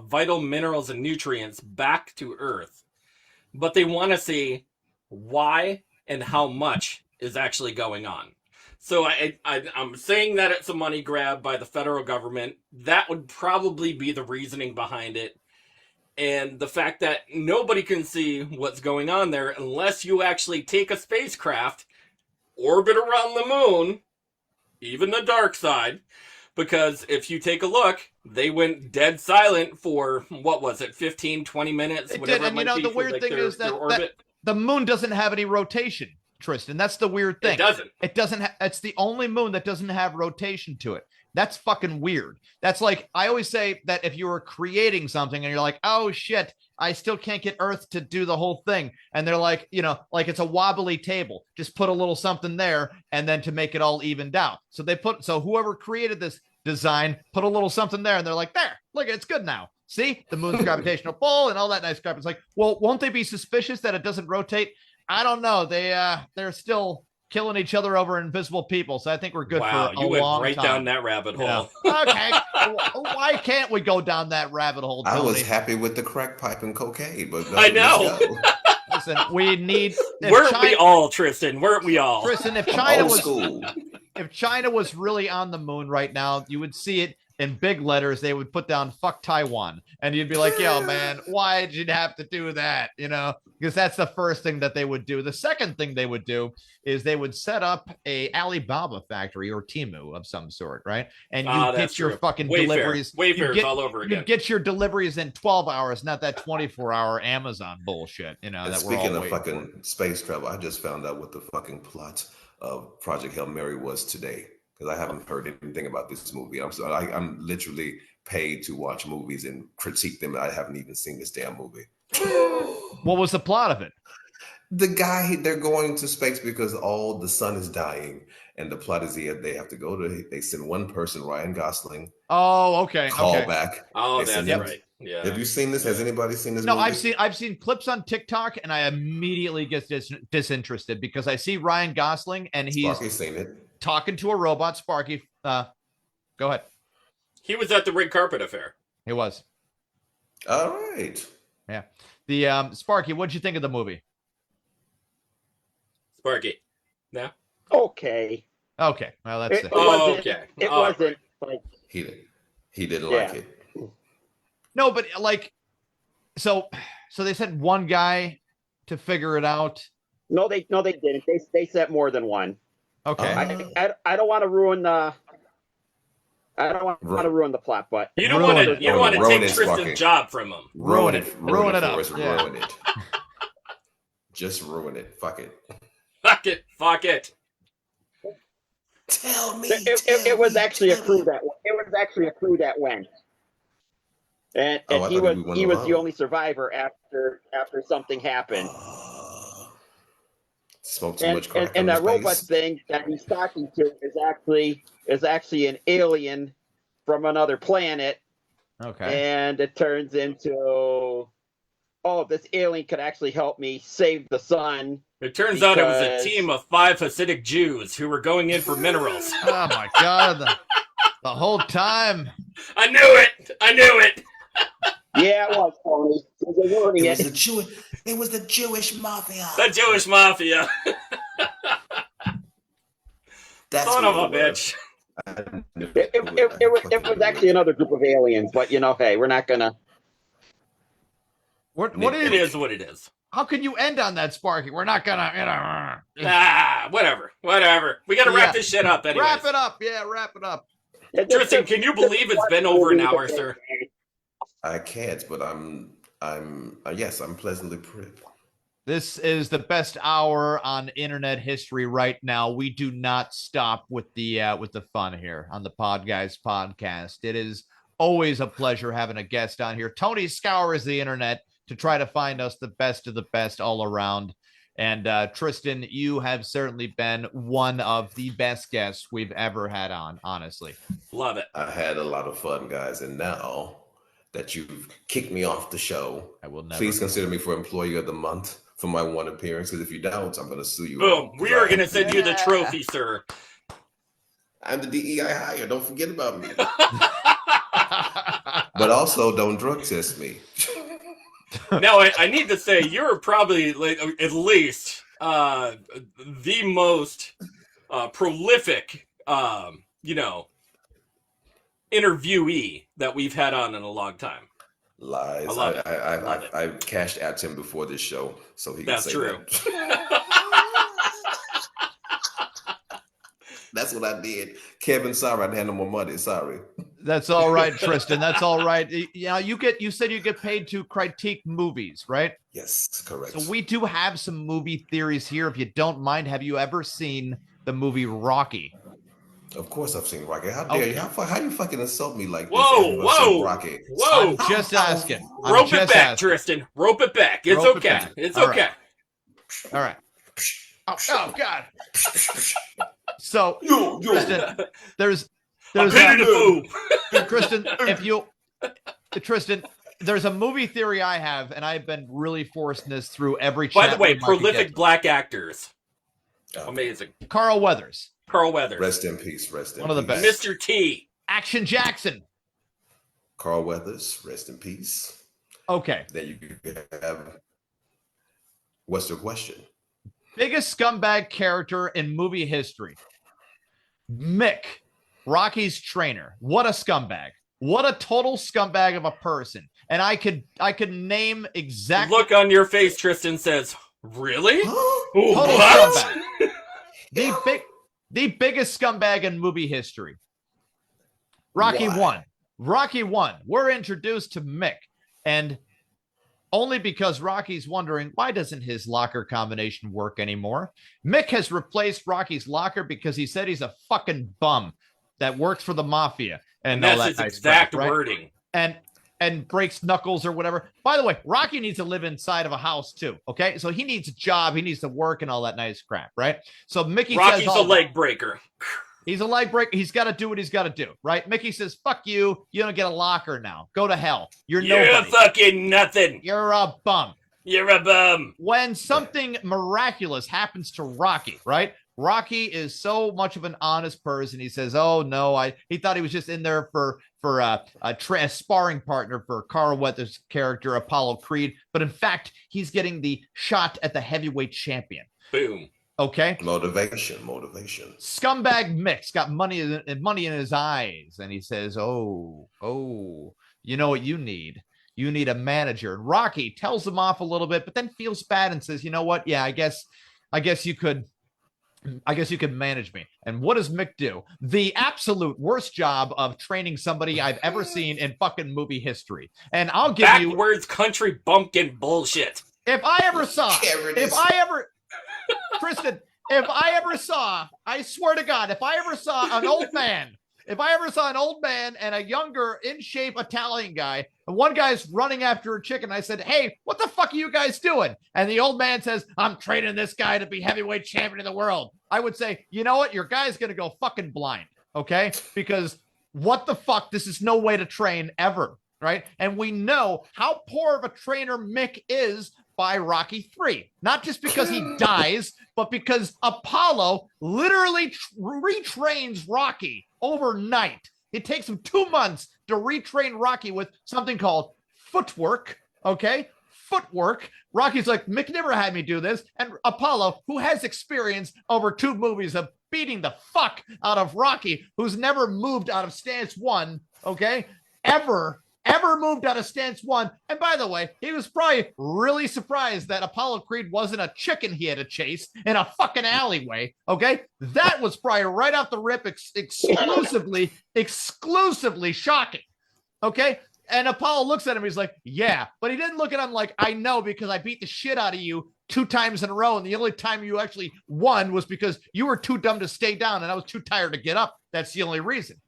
vital minerals and nutrients back to Earth, but they want to see why and how much is actually going on. So I'm saying that it's a money grab by the federal government. That would probably be the reasoning behind it. And the fact that nobody can see what's going on there unless you actually take a spacecraft, orbit around the moon, even the dark side, because if you take a look, they went dead silent for, what was it, 15, 20 minutes? It did, and you know, the weird thing is that the moon doesn't have any rotation, Tristan. That's the weird thing. It doesn't. It's the only moon that doesn't have rotation to it. That's fucking weird. That's like, I always say that if you were creating something and you're like, oh shit, I still can't get Earth to do the whole thing. And they're like, you know, like it's a wobbly table. Just put a little something there and then to make it all evened out. So whoever created this design put a little something there and they're like, there, look, it's good now. See, the moon's gravitational pull and all that nice crap. It's like, well, won't they be suspicious that it doesn't rotate? I don't know. They're still killing each other over invisible people. So I think we're good for a long time. Wow, you went right down that rabbit hole. Yeah. Okay. Why can't we go down that rabbit hole, Tony? I was happy with the crack pipe and cocaine, but I know. Listen, we need. Weren't we all, Tristan? Weren't we all? Tristan, if China was really on the moon right now, you would see it in big letters, they would put down "fuck Taiwan," and you'd be like, "Yo, man, why'd you have to do that?" You know, because that's the first thing that they would do. The second thing they would do is they would set up a Alibaba factory or Temu of some sort, right? And you get your fucking deliveries. Wayfair's all over again. You get your deliveries in 12 hours, not that 24-hour Amazon bullshit. You know. And that speaking we're all of fucking space travel, I just found out what the fucking plot of Project Hail Mary was today, because I haven't heard anything about this movie. I'm literally paid to watch movies and critique them. I haven't even seen this damn movie. What was the plot of it? The guy, they're going to space because all the sun is dying, and the plot is they have to go to. They send one person, Ryan Gosling. Oh, okay. Call Okay. back. Oh, They that's send right. Yeah. Have you seen this? Has anybody seen this? No, movie? I've seen clips on TikTok, and I immediately get disinterested because I see Ryan Gosling and he's Sparky's seen it. talking to a robot. Sparky, go ahead. He was at the red carpet affair. He was. All right. Yeah. The Sparky, what'd you think of the movie? Sparky. Yeah. Okay. Okay. Well, that's it. Oh, okay. It All wasn't like He didn't Yeah. like it. No, but like, so they sent one guy to figure it out. no, they didn't. They sent more than one. Okay. I don't want to ruin the. I don't want to ruin the plot, but You don't Ruin want it. to. You don't want to Ruin take it, Tristan's Sparky. job from him. Ruin it. Ruin it up. for us. Yeah. Ruin it. Just ruin it. Fuck it. Fuck it. Fuck it. Tell me. it was actually a crew that went, and Oh, I he thought was we went the alone. only survivor after something happened. Smoked too And much crack. and on that his robot face. thing that he's talking to is actually an alien from another planet, Okay. and it turns into, oh, this alien could actually help me save the sun. It turns out it was Because- a team of 5 Hasidic Jews who were going in for minerals. Oh my God. The whole time. I knew it. I knew it. Yeah, it was Tony. They're wording it. It was the Jewish mafia. The Jewish mafia. That's Son of a what it was. bitch. It was actually another group of aliens, but hey, we're not gonna. What It is? is what it is. How can you end on that, Sparky? We're not gonna. Whatever. We gotta wrap this shit up anyway. Wrap it up. Yeah, wrap it up. Tristan, can you believe it's been over an hour, sir? I can't, but yes, I'm pleasantly pricked. This is the best hour on internet history right now. We do not stop with the fun here on the Podguyz Podcast. It is always a pleasure having a guest on here. Tony scours the internet to try to find us the best of the best all around. And Tristan, you have certainly been one of the best guests we've ever had on, honestly. Love it. I had a lot of fun, guys, and now that you've kicked me off the show, I will never. please consider me for Employee of the Month for my one appearance. Because if you don't, I'm going to sue you. Boom. We are going to send you the trophy, sir. I'm the DEI hire. Don't forget about me. But also, don't drug test me. Now, I need to say, you're probably at least the most prolific, interviewee that we've had on in a long time. Lies. I love it. I cashed at him before this show, so he can That's say true. that. That's what I did. Kevin, sorry, I had no more money. Sorry. That's all right, Tristan. That's all right. Yeah, you said you get paid to critique movies, right? Yes, correct. So we do have some movie theories here. If you don't mind, have you ever seen the movie Rocky? Of course, I've seen Rocky. How dare you? How you fucking insult me like this? Whoa, I've seen whoa, Rocky. whoa. I'm just asking. Rope it back, Tristan. Rope it back. It's Rope it okay. back. It's All okay. All right. Oh God. So, Yo. Tristan, there's I'm pity the fool. Tristan, there's a movie theory I have, and I've been really forcing this through every. By the way, chat room I could prolific get. black actors. Oh. Amazing. Carl Weathers, Carl Weathers. Rest in peace. Rest in One of the peace. best. Mr. T. Action Jackson. Carl Weathers. Rest in peace. Okay, Then you have. What's the question? biggest scumbag character in movie history. Mick Rocky's trainer. What a scumbag. What a total scumbag of a person. And I could name exactly. Look on your face, Tristan says, really? Total What? scumbag. The biggest scumbag in movie history. Rocky Why? Rocky 1. We're introduced to Mick. And only because Rocky's wondering, why doesn't his locker combination work anymore? Mick has replaced Rocky's locker because he said he's a fucking bum that works for the mafia. And all that's that his nice exact crap, right? wording. And breaks knuckles or whatever. By the way, Rocky needs to live inside of a house too. Okay, so he needs a job, he needs to work and all that nice crap, right? So Mickey Rocky's says, a leg breaker. he's a leg breaker. He's got to do what he's got to do, right? Mickey says, "Fuck you. You don't get a locker now. Go to hell. You're nobody. Fucking nothing. You're a bum." You're a bum. When something miraculous happens to Rocky, right? Rocky is so much of an honest person. He says, "Oh no, he thought he was just in there for a sparring partner for Carl Weathers' character Apollo Creed, but in fact, he's getting the shot at the heavyweight champion." Boom. Okay. Motivation. Scumbag Mick's got money in his eyes, and he says, "Oh, you know what you need? You need a manager." And Rocky tells him off a little bit, but then feels bad and says, "You know what? Yeah, I guess you could manage me." And what does Mick do? The absolute worst job of training somebody I've ever seen in fucking movie history. And I'll give you Backwards country bumpkin bullshit. Tristan, I swear to God, if I ever saw an old man and a younger, in shape Italian guy, and one guy's running after a chicken, I said, "Hey, what the fuck are you guys doing?" And the old man says, "I'm training this guy to be heavyweight champion of the world." I would say, "You know what? Your guy's going to go fucking blind." Okay. Because what the fuck? This is no way to train ever. Right. And we know how poor of a trainer Mick is by Rocky 3, not just because he dies, but because Apollo literally retrains Rocky overnight. It takes him 2 months to retrain Rocky with something called footwork. Okay. Footwork. Rocky's like, "Mick never had me do this." And Apollo, who has experience over 2 movies of beating the fuck out of Rocky, who's never moved out of stance 1, okay, ever moved out of stance 1. And by the way, he was probably really surprised that Apollo Creed wasn't a chicken he had to chase in a fucking alleyway. Okay. That was probably right off the rip, exclusively shocking. Okay. And Apollo looks at him. He's like, "Yeah," but he didn't look at him like, "I know, because I beat the shit out of you 2 times in a row. And the only time you actually won was because you were too dumb to stay down. And I was too tired to get up. That's the only reason."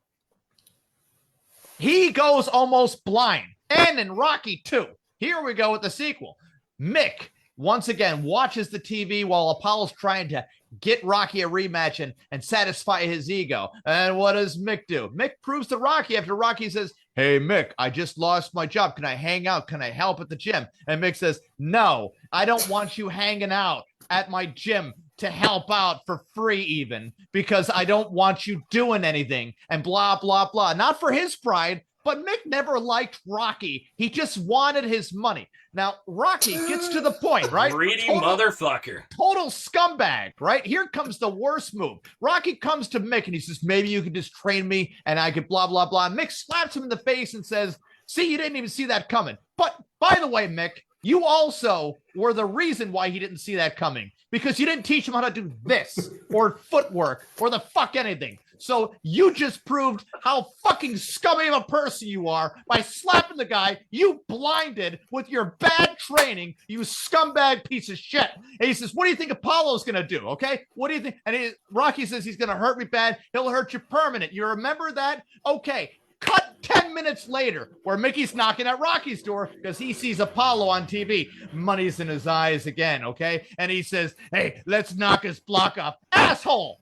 He goes almost blind. And in Rocky 2, here we go with the sequel. Mick, once again, watches the TV while Apollo's trying to get Rocky a rematch and satisfy his ego. And what does Mick do? Mick proves to Rocky after Rocky says, "Hey, Mick, I just lost my job. Can I hang out? Can I help at the gym?" And Mick says, "No, I don't want you hanging out at my gym to help out for free even, because I don't want you doing anything," and blah, blah, blah. Not for his pride, but Mick never liked Rocky. He just wanted his money. Now, Rocky gets to the point, right? Greedy motherfucker. Total scumbag, right? Here comes the worst move. Rocky comes to Mick and he says, "Maybe you could just train me and I could blah, blah, blah." And Mick slaps him in the face and says, "See, you didn't even see that coming." But by the way, Mick, you also were the reason why he didn't see that coming, because you didn't teach him how to do this or footwork or the fuck anything. So you just proved how fucking scummy of a person you are by slapping the guy you blinded with your bad training, you scumbag piece of shit. And he says, "What do you think Apollo's going to do? Okay. What do you think?" And Rocky says, "He's going to hurt me bad. He'll hurt you permanent. You remember that?" Okay. Cut 10 minutes later, where Mickey's knocking at Rocky's door because he sees Apollo on TV. Money's in his eyes again, okay? And he says, "Hey, let's knock his block off." Asshole!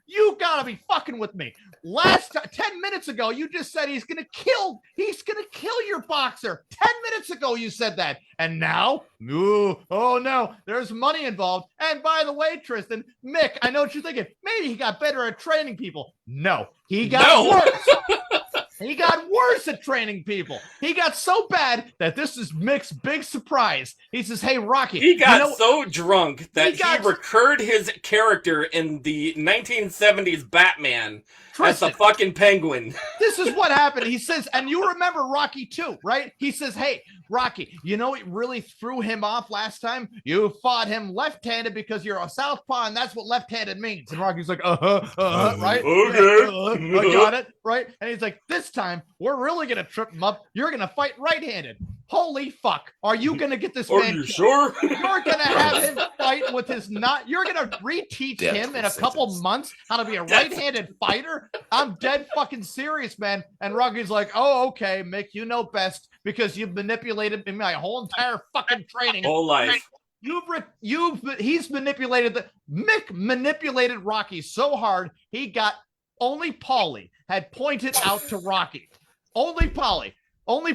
You gotta be fucking with me. 10 minutes ago, you just said he's gonna kill your boxer. 10 minutes ago, you said that. And now, oh no, there's money involved. And by the way, Tristan, Mick, I know what you're thinking. Maybe he got better at training people. No, he got worse. He got worse at training people. He got so bad that this is Mick's big surprise. He says, hey, Rocky. He got so drunk that he recurred his character in the 1970s Batman as a fucking penguin. This is what happened. He says, and you remember Rocky 2, right? He says, hey, Rocky, you know what really threw him off last time? You fought him left-handed because you're a southpaw, and that's what left-handed means. And Rocky's like, right? Okay. I got it, right? And he's like, this time, we're really going to trip him up. You're going to fight right-handed. Holy fuck. Are you going to get this man? Are you sure? You're going to have him fight with his not. You're going to reteach him in a couple months how to be a right-handed fighter? I'm dead fucking serious, man. And Rocky's like, oh, okay, Mick, you know best because you've manipulated my whole entire fucking training. Whole life. He's manipulated Mick manipulated Rocky so hard he got only Paulie had pointed out to Rocky. Only Paulie had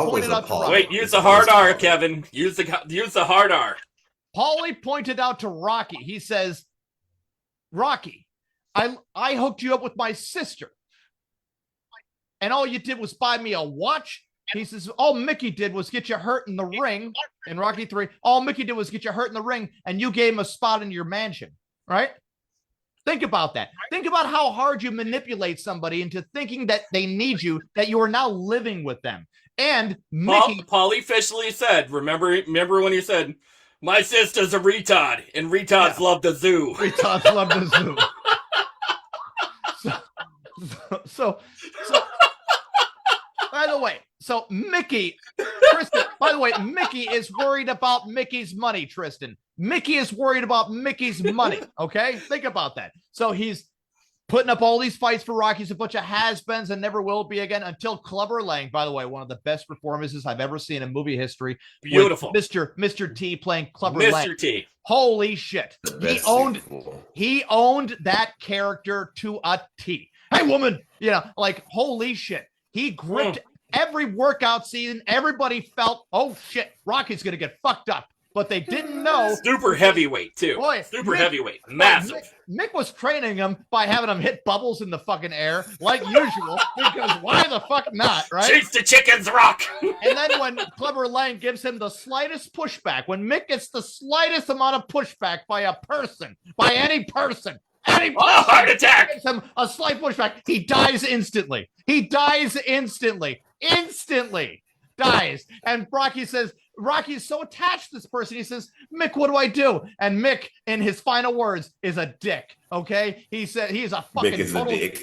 pointed out to Rocky. Wait, use the hard R, Kevin. Use the hard R. Paulie pointed out to Rocky. He says, Rocky, I hooked you up with my sister. And all you did was buy me a watch. He says, all Mickey did was get you hurt in the ring. In Rocky 3, all Mickey did was get you hurt in the ring, and you gave him a spot in your mansion, right? Think about that. Think about how hard you manipulate somebody into thinking that they need you, that you are now living with them. And Mickey... Paulie officially said, remember when he said, my sister's a retard, and retards love the zoo. Retards love the zoo. So by the way, so Mickey, Triston, by the way, Mickey is worried about Mickey's money, Triston. Mickey is worried about Mickey's money, okay? Think about that. So he's putting up all these fights for Rocky. He's a bunch of has-beens and never will be again until Clubber Lang, by the way, one of the best performances I've ever seen in movie history. Beautiful. Mr. T playing Clubber Lang. Mr. T. Holy shit. He owned that character to a T. Hey, woman! You know, like, holy shit. He gripped every workout season. Everybody felt, oh shit, Rocky's going to get fucked up. But they didn't know. Super heavyweight, too. Boy, Super heavyweight. Massive. Mick was training him by having him hit bubbles in the fucking air, like usual, because why the fuck not, right? Chase the chickens, Rock! And then when Clubber Lang gives him the slightest pushback, when Mick gets the slightest amount of pushback by a person, by any person, heart attack! Gives him a slight pushback, he dies instantly. Instantly dies. And Rocky says, Rocky's so attached to this person. He says, Mick, what do I do? And Mick, in his final words, is a dick. Okay? He said he's a fucking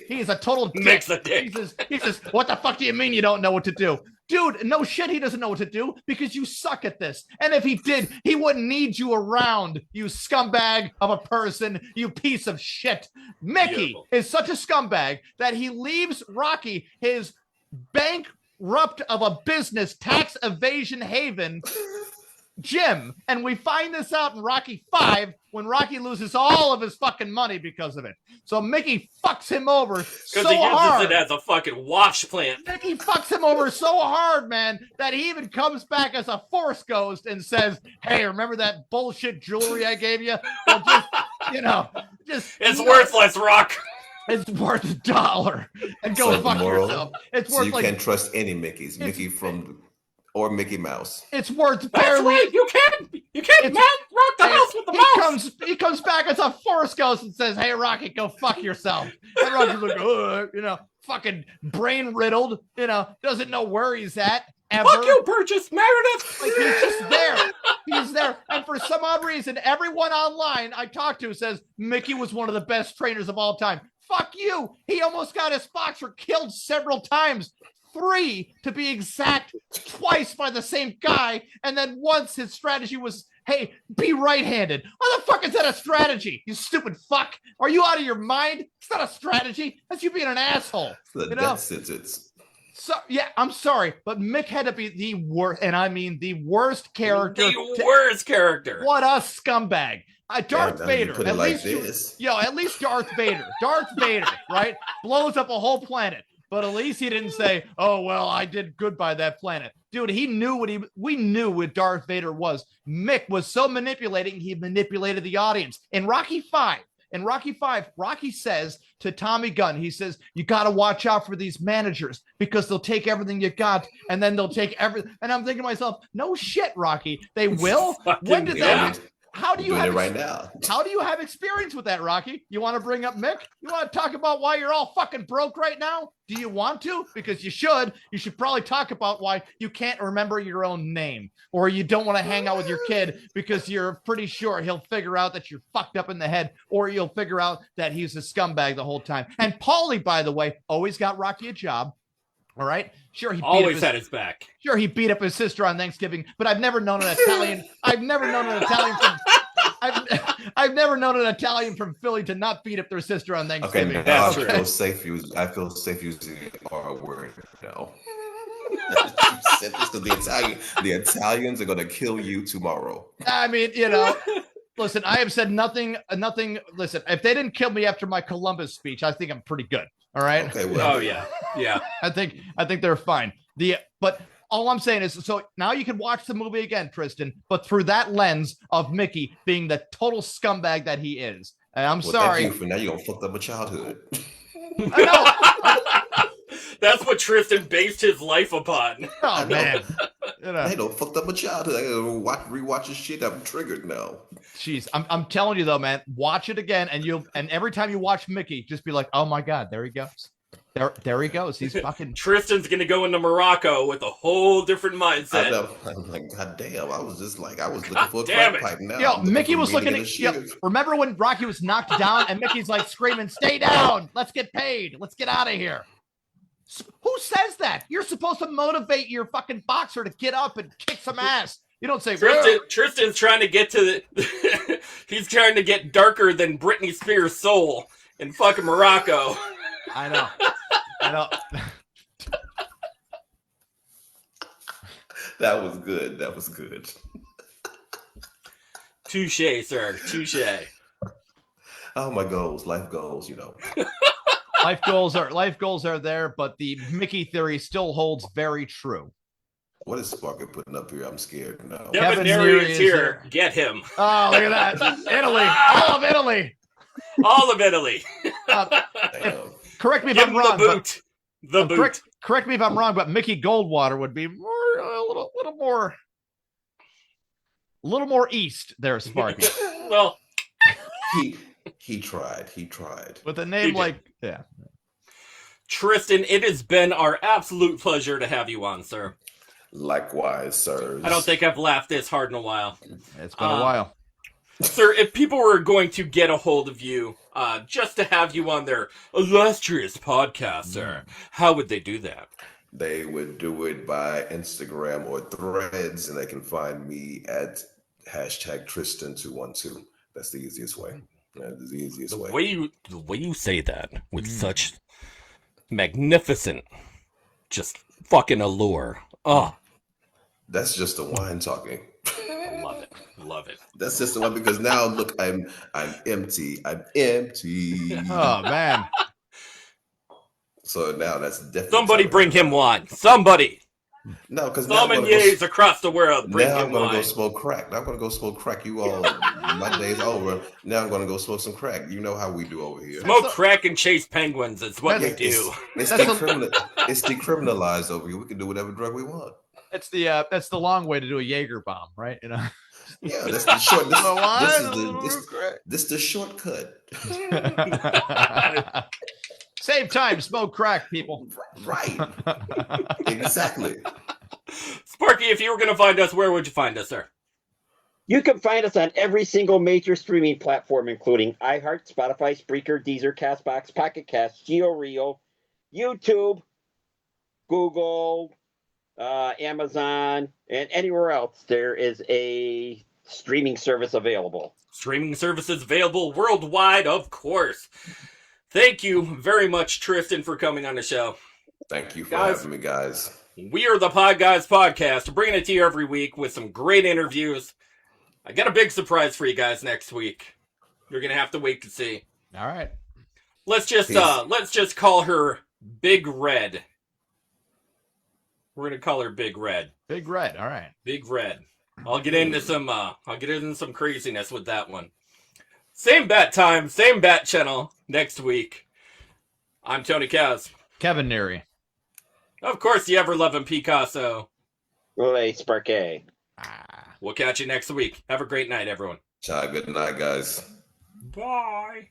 he's a total dick. Mick's a dick. He says, what the fuck do you mean you don't know what to do? Dude, no shit, he doesn't know what to do because you suck at this. And if he did, he wouldn't need you around, you scumbag of a person, you piece of shit. Mickey is such a scumbag that he leaves Rocky his bankrupt of a business tax evasion haven gym. And we find this out in Rocky 5 when Rocky loses all of his fucking money because of it. So Mickey fucks him over so hard. Because he uses it as a fucking wash plant. Mickey fucks him over so hard, man, that he even comes back as a force ghost and says, hey, remember that bullshit jewelry I gave you? Well, it's worthless, Rock. It's worth $1. And go fuck yourself. It's worth you can't trust any Mickeys. Mickey or Mickey Mouse. It's worth barely. Right. You can't rock the house with the mouse. He comes back as a force ghost and says, hey, Rocky, go fuck yourself. And Rocky's like, fucking brain riddled, doesn't know where he's at. Ever. Fuck you, Burgess Meredith. Like, he's just there. He's there. And for some odd reason, everyone online I talked to says Mickey was one of the best trainers of all time. Fuck you. He almost got his boxer killed several times. 3 to be exact, twice by the same guy. And then once his strategy was, hey, be right-handed. How the fuck is that a strategy? You stupid fuck. Are you out of your mind? It's not a strategy. That's you being an asshole. It's the death sentence. So, yeah, I'm sorry, but Mick had to be the worst, and I mean the worst character. The worst character. What a scumbag. Darth Vader. At least Darth Vader. Darth Vader, right? Blows up a whole planet. But at least he didn't say, oh, well, I did good by that planet. Dude, he knew we knew what Darth Vader was. Mick was so manipulating, he manipulated the audience. In Rocky 5, In Rocky 5, Rocky says to Tommy Gunn, he says, you got to watch out for these managers because they'll take everything you got and then they'll take everything. And I'm thinking to myself, no shit, Rocky. They will? When did that? How do you have it right now? How do you have experience with that, Rocky? You want to bring up Mick? You want to talk about why you're all fucking broke right now? Do you want to? Because you should. You should probably talk about why you can't remember your own name, or you don't want to hang out with your kid because you're pretty sure he'll figure out that you're fucked up in the head, or you'll figure out that he's a scumbag the whole time. And Paulie, by the way, always got Rocky a job. All right. Sure, he always had his back. Sure, he beat up his sister on Thanksgiving, but I've never known an Italian. I've never known an Italian from. I've never known an Italian from Philly to not beat up their sister on Thanksgiving. Okay, now I feel safe using the R word now. You said this to the Italians are going to kill you tomorrow. I mean, listen, I have said nothing. Listen, if they didn't kill me after my Columbus speech, I think I'm pretty good. All right. Okay. Well, oh yeah. I think they're fine. But all I'm saying is, so now you can watch the movie again, Triston, but through that lens of Mickey being the total scumbag that he is. And I'm sorry. Thank you for now you're gonna fuck up my childhood. I know. That's what Triston based his life upon. Oh man. They don't fucked up my childhood. I gotta rewatch this shit. I'm triggered now. Jeez, I'm telling you though, man, watch it again, and every time you watch Mickey, just be like, oh my God, there he goes. There he goes. He's fucking. Tristan's gonna go into Morocco with a whole different mindset. I'm like, God damn! I was looking for a crack pipe now. Yo, Mickey was looking at. Yo, remember when Rocky was knocked down and Mickey's like screaming, "Stay down! Let's get paid! Let's get out of here!" Who says that? You're supposed to motivate your fucking boxer to get up and kick some ass. You don't say. Tristan's trying to get to the. He's trying to get darker than Britney Spears' soul in fucking Morocco. I know. That was good. Touche, sir. Touche. Oh, my goals, life goals, Life goals are there, but the Mickey theory still holds very true. What is Sparky putting up here? I'm scared now. Kevin Neary is here. Get him. Oh, look at that. Italy. All of Italy. All of Italy. Correct me if I'm wrong. The boot. Correct me if I'm wrong, but Mickey Goldwater would be a little more east there, Sparky. Well, he tried. With a name like Triston, it has been our absolute pleasure to have you on, sir. Likewise, sir. I don't think I've laughed this hard in a while. It's been a while. Sir, if people were going to get a hold of you just to have you on their illustrious podcast, sir, how would they do that? They would do it by Instagram or Threads, and they can find me at #Triston212. That's the easiest way. That's the easiest way. The way you say that with such magnificent, just fucking allure. Oh. That's just the wine talking. Love it. That's just the one because now look, I'm empty. Oh man. So now that's definitely somebody bring him wine. Somebody. No, because sommeliers across the world bring him wine. Now I'm gonna go smoke crack. You all, my day's over. Now I'm gonna go smoke some crack. You know how we do over here. Smoke crack and chase penguins. It's what we do. It's decriminalized over here. We can do whatever drug we want. That's the long way to do a Jaeger bomb, right? Yeah, that's the short. This is the shortcut. Save time, smoke crack, people. Right. Exactly. Sparky, if you were going to find us, where would you find us, sir? You can find us on every single major streaming platform, including iHeart, Spotify, Spreaker, Deezer, CastBox, Pocket Cast, GeoReo, YouTube, Google, Amazon, and anywhere else there is a streaming service available. Streaming services available worldwide, of course. Thank you very much, Triston, for coming on the show. Thank you for having me, guys. We are the Podguyz Podcast, bringing it to you every week with some great interviews. I got a big surprise for you guys next week. You're gonna have to wait to see. All right. Let's just call her Big Red. We're gonna call her Big Red. Big Red. All right. Big Red. I'll get into some craziness with that one. Same bat time, same bat channel next week. I'm Tony Kaz. Kevin Neary. Of course, the ever-loving Picasso. Ole Sparky. We'll catch you next week. Have a great night, everyone. Ciao, good night, guys. Bye.